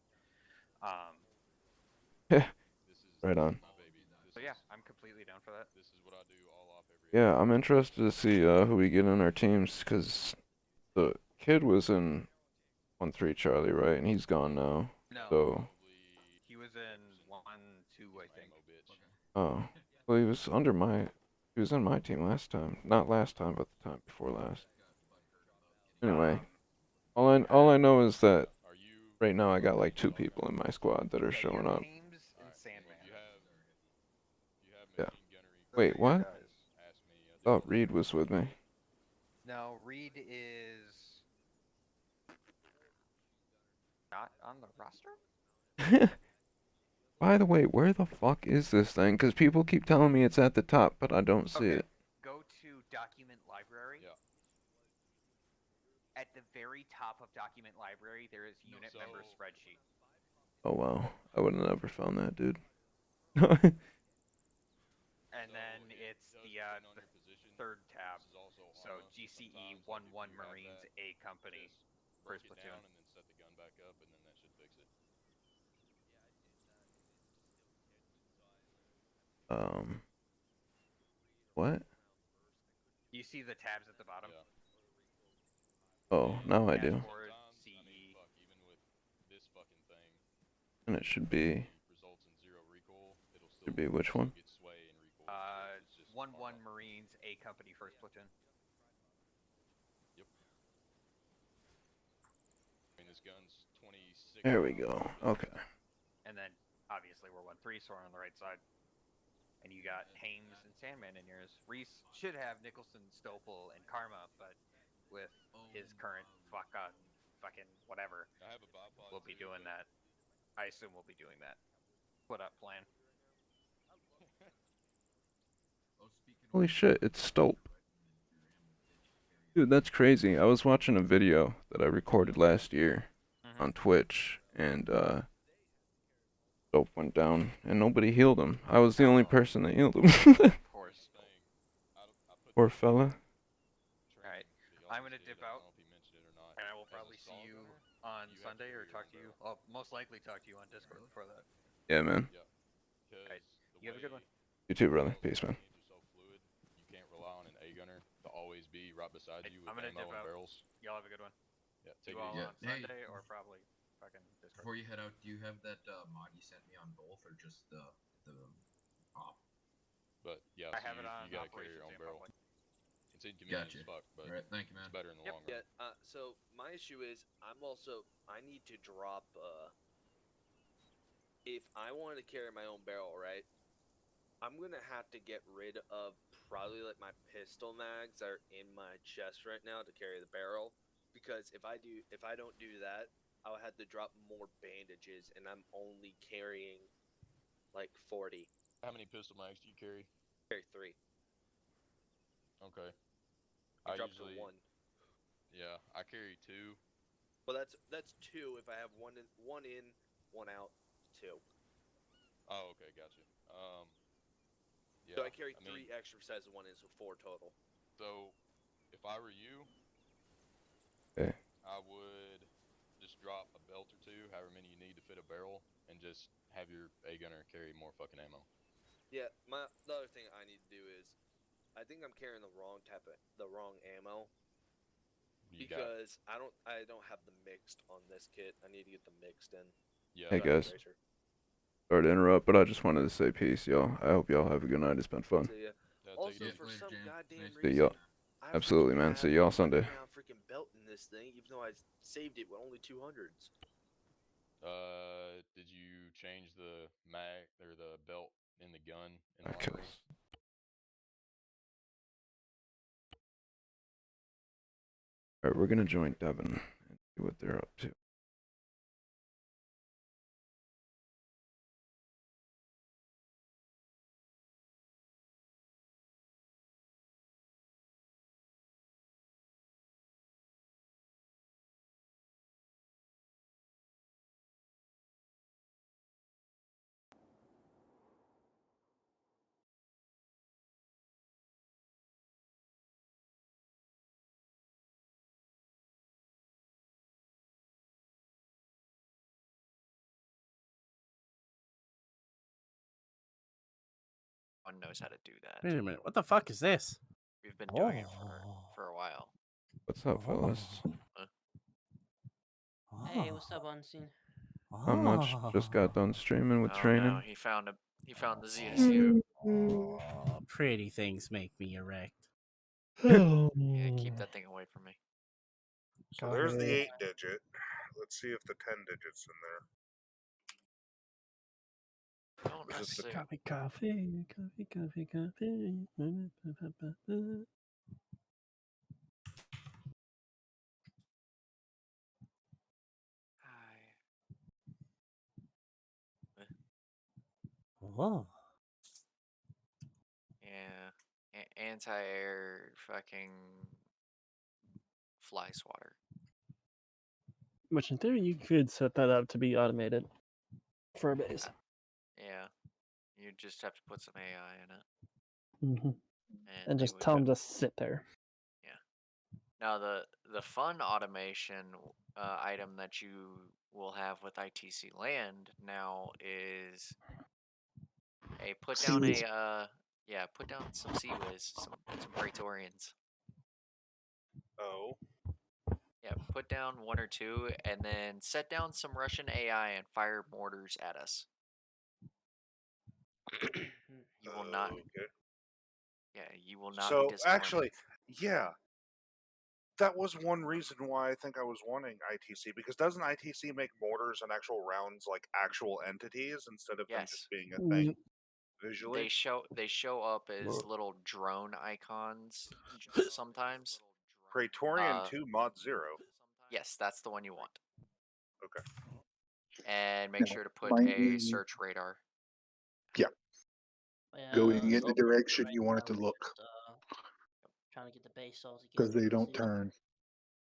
Right on. my baby. So yeah, I'm completely down for that. This is what I do all off every. Yeah, I'm interested to see who we get in our teams because the kid was in 1-3 Charlie, right? And he's gone now. No. So. He was in 1-2, I think. Oh, well, he was under my. He was in my team last time. Not last time, but the time before last. Anyway, all I know is that right now I got like 2 people in my squad that are Yeah, showing you're up. Thames and Sandman. Yeah. Those Wait, are your what? guys. I thought Reed was with me. No, Reed is not on the roster? By the way, where the fuck is this thing? Because people keep telling me it's at the top, but I don't see it. Go to Document Library. Yeah. At the very top of Document Library, there is unit member spreadsheet. Oh wow, I would have never found that, dude. And then it's the third tab. So GCE 11 Marines A Company, first platoon. Down and then set the gun back up, and then that should fix it. What? You see the tabs at the bottom? Oh, now I do. Dashboard, CE. I mean, fuck, even with this fucking thing, And it should be. results in 0 recoil. It'll still Should be which one? get sway and recoil. 11 Marines A Company, first platoon. Yep. I mean, this gun's 26. There we go. Okay. And then obviously we're 1-3, so we're on the right side. And you got Hames and Sandman in yours. Reese should have Nicholson, Stopel, and Karma, but with his current fucking whatever, I have a bipod we'll be too, doing but- that. I assume we'll be doing that. Put up plan. Holy shit, it's Stope. Dude, that's crazy. I was watching a video that I recorded last year on Twitch, and Stope went down, and nobody healed him. I was the only person that healed him. Poor Stope. Poor fella. Alright, I'm gonna dip out, and I will probably see you on Sunday or talk to you. I'll most likely talk to you on Discord before that. Yeah, man. Alright, you have a good one. You too, brother. Peace, man. You can't rely on an A gunner to always be right beside you with I'm gonna ammo dip and out. barrels. Y'all have a good one. Yeah, take You it all easy. on Sunday or probably fucking Discord. Before you head out, do you have that mod you sent me on both, or just the op? But yeah, I so have it on you gotta carry your Operations own and barrel. Public. It's inconvenient Gotcha. as fuck, but Alright, thank you, man. it's better in the long Yeah. run. So my issue is I need to drop. If I wanted to carry my own barrel, right? I'm gonna have to get rid of probably like my pistol mags that are in my chest right now to carry the barrel, because if I don't do that, I'll have to drop more bandages, and I'm only carrying like 40. How many pistol mags do you carry? Carry 3. Okay. I I dropped usually to 1. Yeah, I carry 2. Well, that's 2 if I have one in, 1 out, 2. Oh, okay, gotcha. Yeah. So I carry mean, 3 extra sets of 1 in, so 4 total. So, if I were you, Okay. I would just drop a belt or 2, however many you need to fit a barrel, and just have your A gunner carry more fucking ammo. Yeah, the other thing I need to do is, I think I'm carrying the wrong ammo. You got. Because I don't have the mixed on this kit. I need to get the mixed in. Yeah. Hey Go ahead, guys, Tracer. sorry to interrupt, but I just wanted to say peace, y'all. I hope y'all have a good night. It's been fun. See ya. Yeah, take Also, it easy. for some goddamn See y'all. reason, I Absolutely, freaking man. have See y'all an Sunday. underground freaking belt in this thing, even though I saved it with only 200s. Did you change the mag or the belt in the gun in the That library? kills. All right, we're gonna join Devin and see what they're up to. One knows how to do that. Wait a minute. What the fuck is this? We've been doing it for a while. What's up, fellas? Hey, what's up, Unseen? Not much. Just got done streaming with Oh no, training. he found the ZSU. Oh, pretty things make me erect. Yeah, keep that thing away from me. So there's the 8-digit. Let's see if the 10 digit's in there. Don't Is this the Coffee, coffee, coffee, coffee, coffee. Whoa. Yeah, anti-air fucking fly swatter. Which in theory you could set that up to be automated for a base. Yeah, you just have to put some AI in it. Mm-hmm. And they just would tell them to sit there. Now the fun automation item that you will have with ITC Land now is put down put down some Seaways, some Praetorians. Oh. Yeah, put down one or two, and then set down some Russian AI and fire mortars at us. You will not. Okay. Yeah, you will not be So disappointed. actually, yeah, that was one reason why I think I was wanting ITC, because doesn't ITC make mortars and actual rounds like actual entities instead of them just being a thing visually? They show up as little drone icons sometimes. Praetorian 2 Mod 0. Yes, that's the one you want. Okay. And make sure to put might a be- search radar. Yeah. Going in the direction you want it to look, Trying to get the base all together. because they don't turn.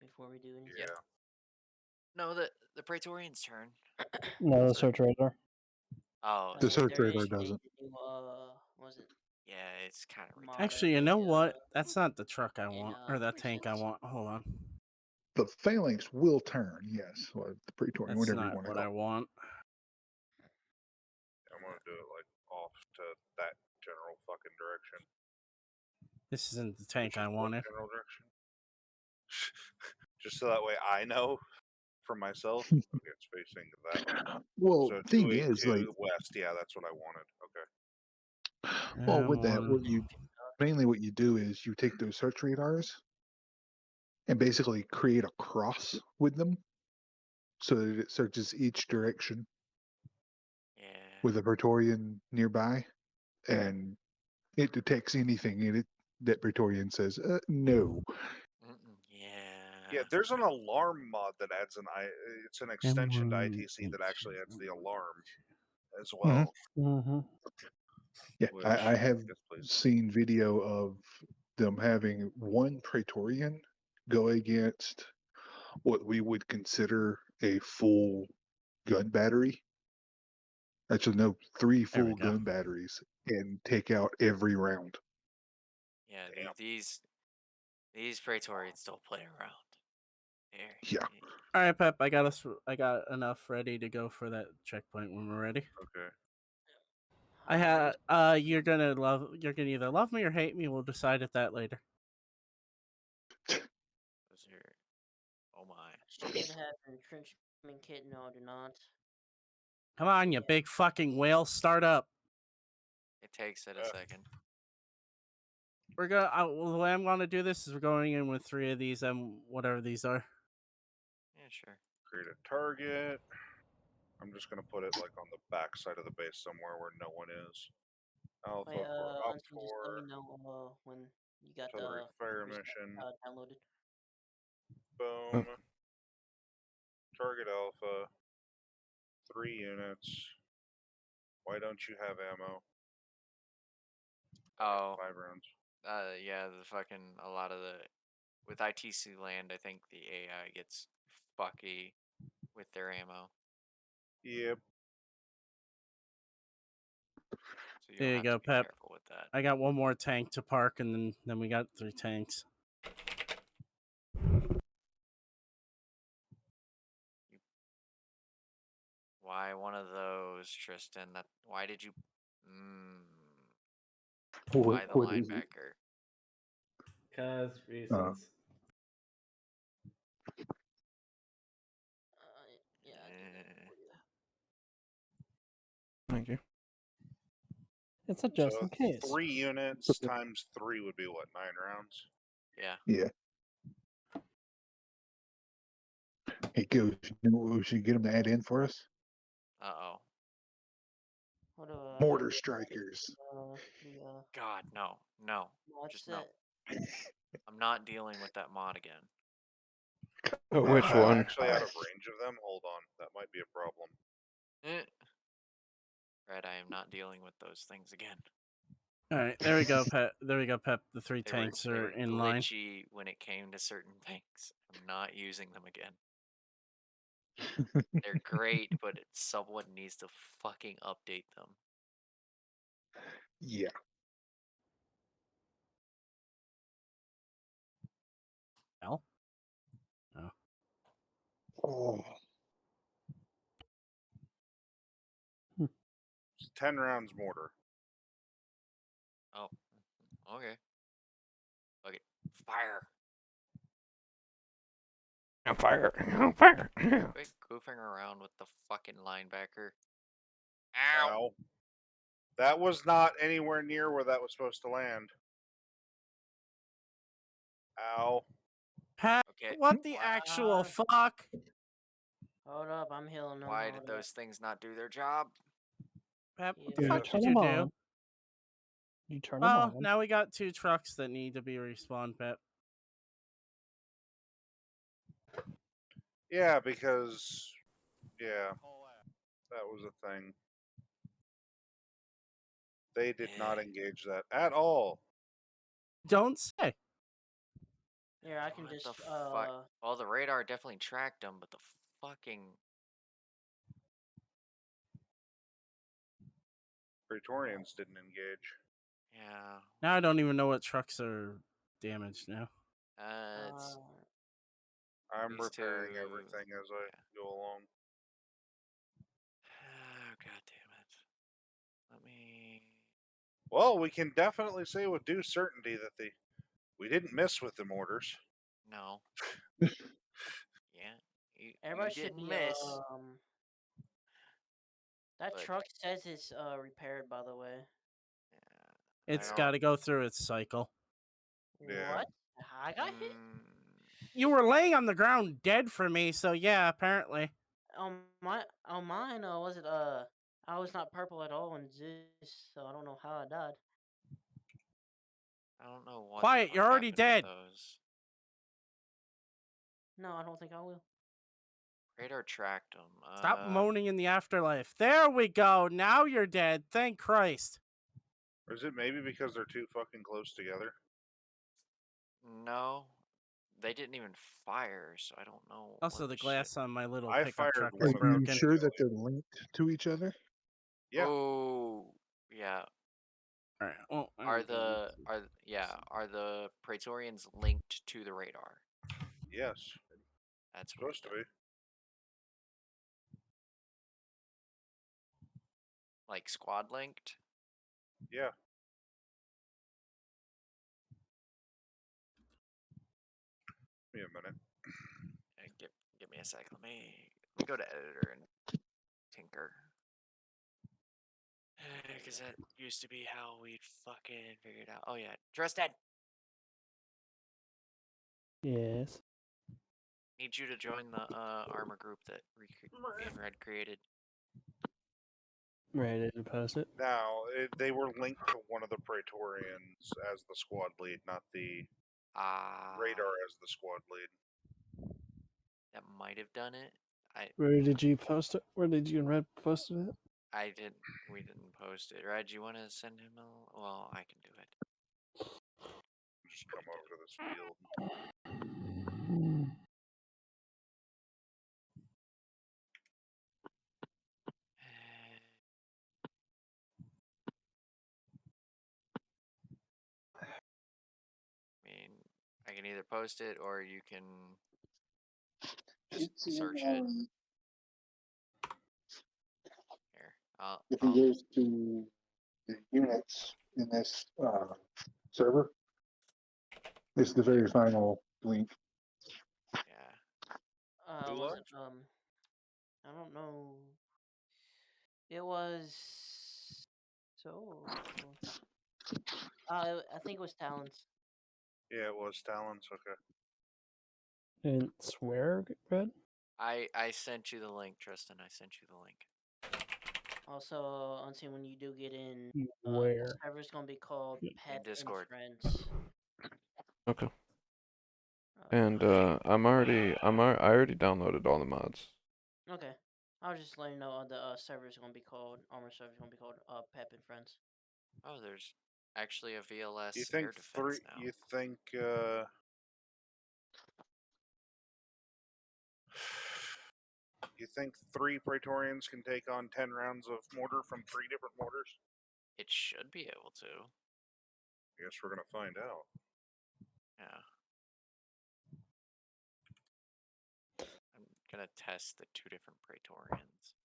Before we do anything. Yeah. No, the Praetorians turn. No, the search radar. Oh, The search radar doesn't. Was it? Yeah, it's kind of ridiculous. Actually, you know what? That's not the truck I want, or that tank I want. Hold on. The phalanx will turn, yes, or the Praetorian, That's whatever you not want to what call I it. want. I'm gonna do it like off to that general fucking direction. This isn't the tank I What wanted. general direction? Just so that way I know for myself. Okay, it's facing that way. Well, So thing is, 282 like, west. Yeah, that's what I wanted. Okay. well, with that, mainly what you do is you take those search radars and basically create a cross with them, so that it searches each direction. With a Praetorian nearby, and it detects anything in it that Praetorian says, no. Yeah, there's an alarm mod that adds it's an extension to ITC that actually adds the alarm as well. Mm-hmm. Yeah, Which, I have yes, please. seen video of them having one Praetorian go against what we would consider a full gun battery. Actually, no, 3 full gun batteries, and take out every round. Yeah, these Praetorians don't play around. Yeah. All right, Pep. I got enough ready to go for that checkpoint when we're ready. Okay. I had. You're gonna either love me or hate me. We'll decide at that later. should have an entrenchment kit. No, I do not. Come on, you big fucking whale! Start up. It takes it a second. We're gonna. The way I'm gonna do this is we're going in with 3 of these, whatever these are. Yeah, sure. Create a target. I'm just gonna put it like on the back side of the base somewhere where no one is. Alpha Wait, for up Unseen, just let me for know when you got artillery fire reset, mission. downloaded. Boom. Target alpha. 3 units. Why don't you have ammo? Oh. 5 rounds. Yeah, a lot of the with ITC land, I think the AI gets fucky with their ammo. Yep. So you'll There you have go, to be Pep. careful with that. I got 1 more tank to park, and then we got 3 tanks. Why one of those, Tristan? Why did you? Why the What is it? linebacker? Cause reasons. Yeah, I did that for you. Thank you. It's a just in case. 3 units times 3 would be what, 9 rounds? Yeah. Yeah. Hey, Ghost, you know what we should get them to add in for us? Uh-oh. What do I Mortar get? strikers. God, no. Mod Just set? no. I'm not dealing with that mod again. Which I'm one? actually out of range of them. Hold on. That might be a problem. Red, I am not dealing with those things again. All right, there we go, Pep. There we go, Pep. The 3 They tanks were are in line. glitchy when it came to certain things. I'm not using them again. They're great, but someone needs to fucking update them. Yeah. Hell? No. Oh. It's 10 rounds mortar. Oh, okay. Okay, fire. On fire. On fire. Quit goofing around with the fucking linebacker. Ow. That was not anywhere near where that was supposed to land. Ow. Pat, Okay. what the actual fuck? Hold up, I'm healing them. Why did those things not do their job? Pep, what Yeah. the fuck Turn did you them do? on. You turn them Well, on. now we got 2 trucks that need to be respawned, Pep. Yeah, because yeah, that was a thing. They did not engage that at all. Don't say. Here, I can just Well, the radar definitely tracked them, but the fucking Praetorians didn't engage. yeah. Now I don't even know what trucks are damaged now. It's I'm these repairing two. everything as I go along. Oh, God damn it. Let me. Well, we can definitely say with due certainty that we didn't miss with the mortars. No. Yeah. Everybody you should didn't be miss. That but- truck says it's repaired, by the way. It's got to go through its cycle. Yeah. What? I got hit? You were laying on the ground dead for me, so yeah, apparently. On mine, was it I was not purple at all in this, so I don't know how I died. I don't know what. Quiet, you're already dead. Those. No, I don't think I will. Radar tracked them. Stop moaning in the afterlife. There we go. Now you're dead. Thank Christ. Or is it maybe because they're too fucking close together? No. They didn't even fire, so I don't know. Also, the glass on my little I pickup fired truck one is of Are you broken. sure that they're linked to each other? Yeah. Oh, yeah. All right. Well, Are the Praetorians linked to the radar? Yes. That's supposed to be. Like squad linked? Yeah. Give me a minute. Give a sec. Let me go to editor and tinker. Because that used to be how we'd fucking figure it out. Oh yeah, Dresden. Yes. Need you to join the armor group that me and Red created. Ready to post it. Now, they were linked to one of the Praetorians as the squad lead, not the radar as the squad lead. That might have done it. Where did you post it? Where did you and Red post it? I didn't. We didn't post it. Red, you want to send him a? Well, I can do it. Just come over to this field. I mean, I can either post it or you can just search it. Here, If he goes to the units in this server, it's the very final link. Was it, I don't know. It was so. I think it was Talons. Yeah, it was Talons. Okay. And swear, Red? I sent you the link, Tristan. I sent you the link. Also, Unseen, when you do get in, Where? the server's gonna be called Pep and Discord. Friends. Okay. And I already downloaded all the mods. Okay. I was just letting you know the server's gonna be called server's gonna be called Pep and Friends. Oh, there's actually a VLS You think air defense now. You think you think 3 Praetorians can take on 10 rounds of mortar from 3 different mortars? It should be able to. Guess we're gonna find out. Yeah. I'm gonna test the 2 different Praetorians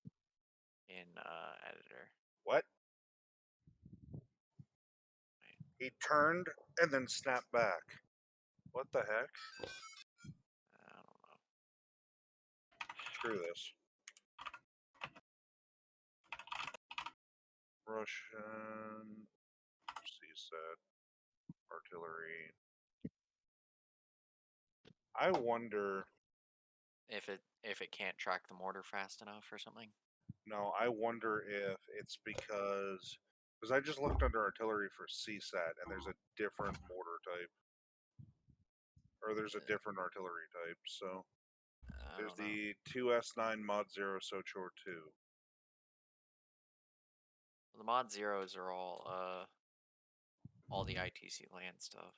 in editor. What? He turned and then snapped back. What the heck? I don't know. Screw this. Russian CSAT artillery. I wonder if it can't track the mortar fast enough or something. No, I wonder if it's because I just looked under artillery for CSAT and there's a different mortar type. Or there's a different artillery type, so there's the 2S9 Mod 0 Sochor 2. Well, the Mod Zeros are all the ITC land stuff.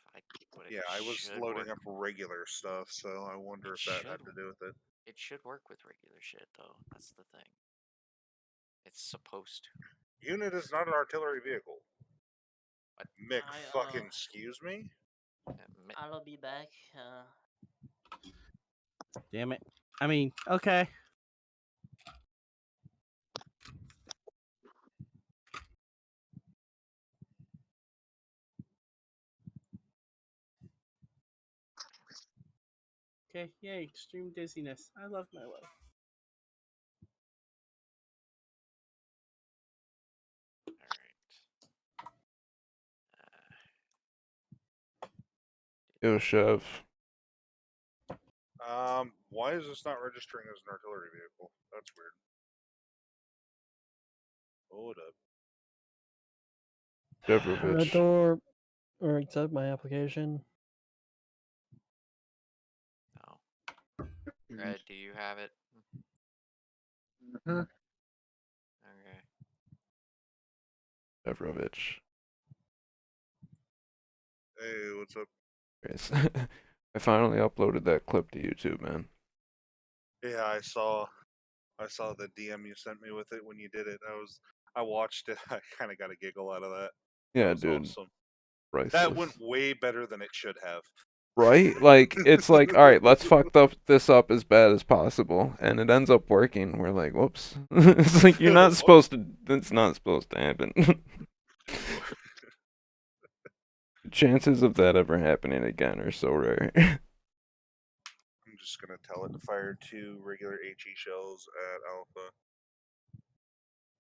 Yeah, I was loading up regular stuff, so I wonder if that had to do with it. It should work with regular shit, though. That's the thing. It's supposed to. Unit is not an artillery vehicle. Mick, fucking excuse me? I'll be back. Damn it. I mean, okay. Okay, yay, extreme dizziness. I love my life. Yo, Chev. Why is this not registering as an artillery vehicle? That's weird. Hold up. Devrovich. Door or accept my application. No. Red, do you have it? Mm-hmm. Okay. Devrovich. Hey, what's up? Yes. I finally uploaded that clip to YouTube, man. Yeah, I saw the DM you sent me with it when you did it. I watched it. I kind of got a giggle out of that. Yeah, That was dude. awesome. Priceless. That went way better than it should have. Right? Like, it's like, alright, let's fuck this up as bad as possible. And it ends up working. We're like, whoops. It's like, you're not supposed to, it's not supposed to happen. Chances of that ever happening again are so rare. I'm just gonna tell it to fire 2 regular HE shells at Alpha.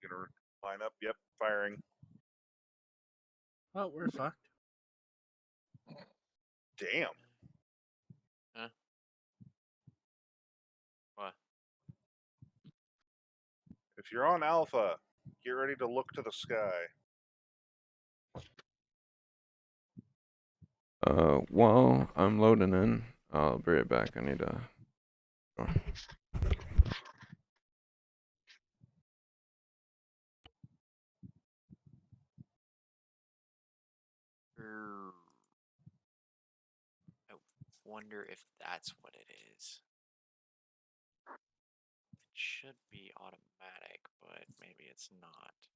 Gonna line up. Yep, firing. Oh, we're fucked. Damn. Huh? What? If you're on Alpha, get ready to look to the sky. While I'm loading in, I'll be right back. I need to. Oh. I wonder if that's what it is. It should be automatic, but maybe it's not.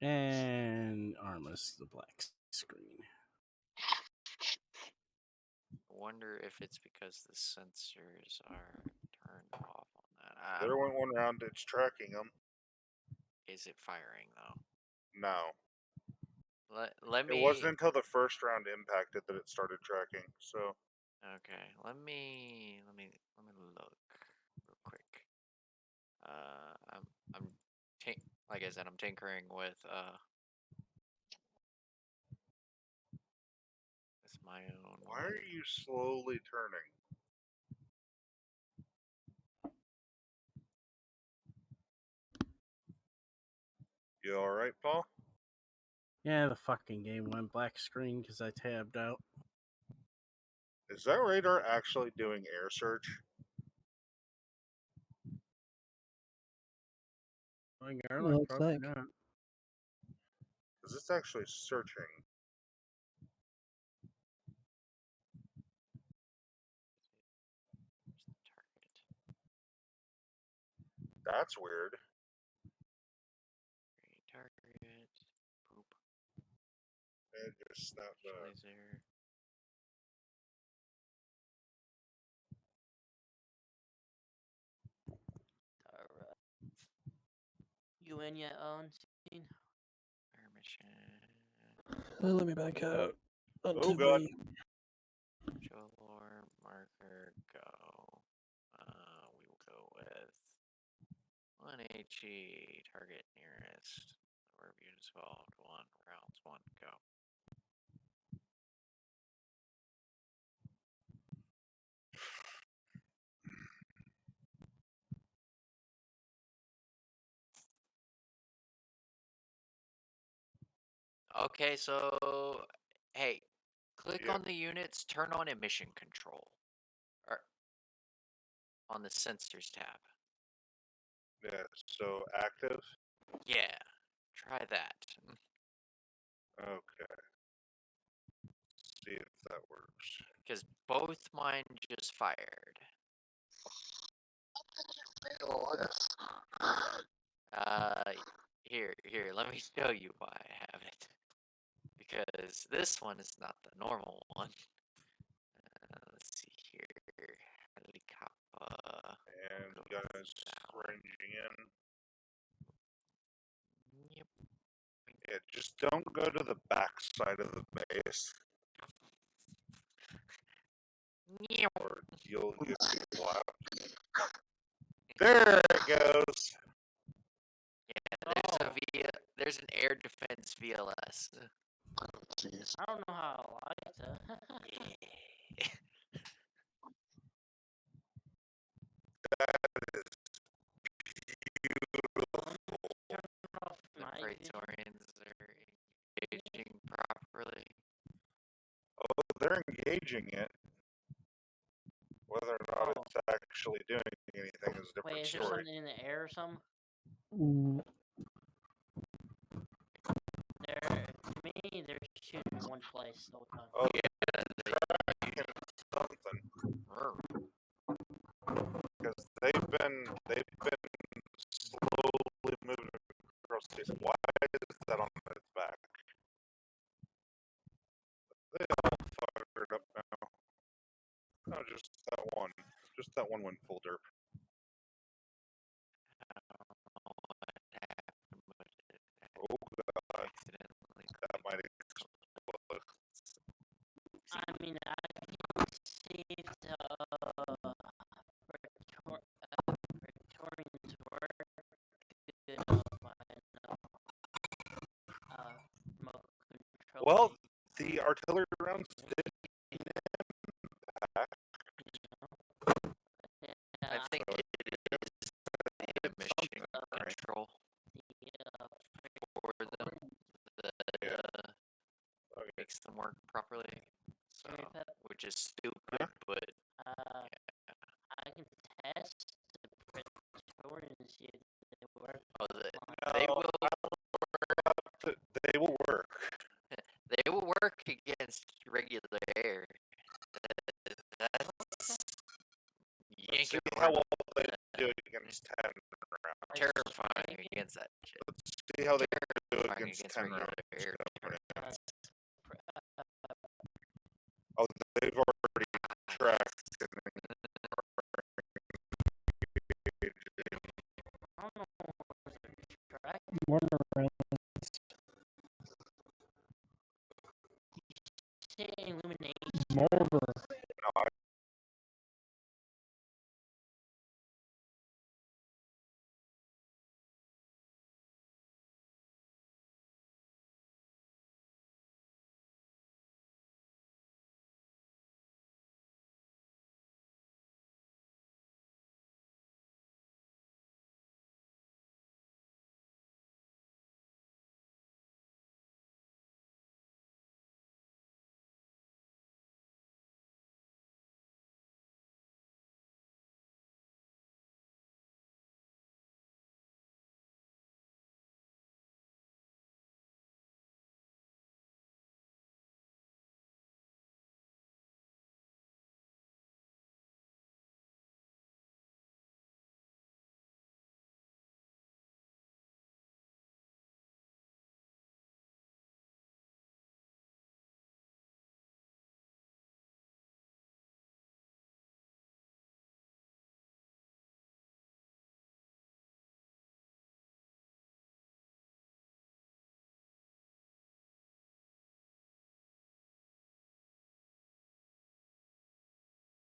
And Armless the black screen. I wonder if it's because the sensors are turned off on that. There went one round. It's tracking them. Is it firing though? No. Let me. It wasn't until the first round impacted that it started tracking. So. Okay, let me look real quick. I'm like I said, I'm tinkering with my own. Why are you slowly turning? You all right, Paul? Yeah, the fucking game went black screen because I tabbed out. Is that radar actually doing air search? Looks like. Because it's actually searching. That's weird. Target. Poop. It just snapped up. Laser. Alright. You in yet, Unseen? Fire mission. Let me back out. Oh god. Show lore marker go. We will go with 1 HE target nearest. Number of units involved. 1 rounds. 1 go. Okay, so hey, click on the units, turn on emission control. Or on the sensors tab. Yeah, so active? Yeah, try that. Okay. See if that works. Because both mine just fired. Here, let me show you why I have it. Because this one is not the normal one. Let's see here. Helicopter. And guys ranging in. Yep. Yeah, just don't go to the back side of the base. Or you'll get slapped. There it goes. Yeah, there's an air defense VLS. Jeez. I don't know how I like that. That is beautiful. The Praetorians are engaging properly. Oh, they're engaging it. Whether or not it's actually doing anything is a different Wait, is there story. something in the air or something? To me, they're shooting in one place the whole time. Oh yeah, tracking something. Because they've been slowly moving across the. Why is that on its back? They all fucked up now. No, just that one went full derp. Oh god, that might explode. I mean, I can see the artillery rounds didn't impact. I think it is the mission control for them that makes them work properly. So, which is stupid, but I can test the Praetorian and see if they work. oh, they will. They will work. They will work against regular air. That's you Let's ain't see gonna how work well they do against 10 rounds. terrifying against that shit. Let's see how they do Terrifying against 10 regular rounds. air. Oh, they've already tracked. More around. Illumination. More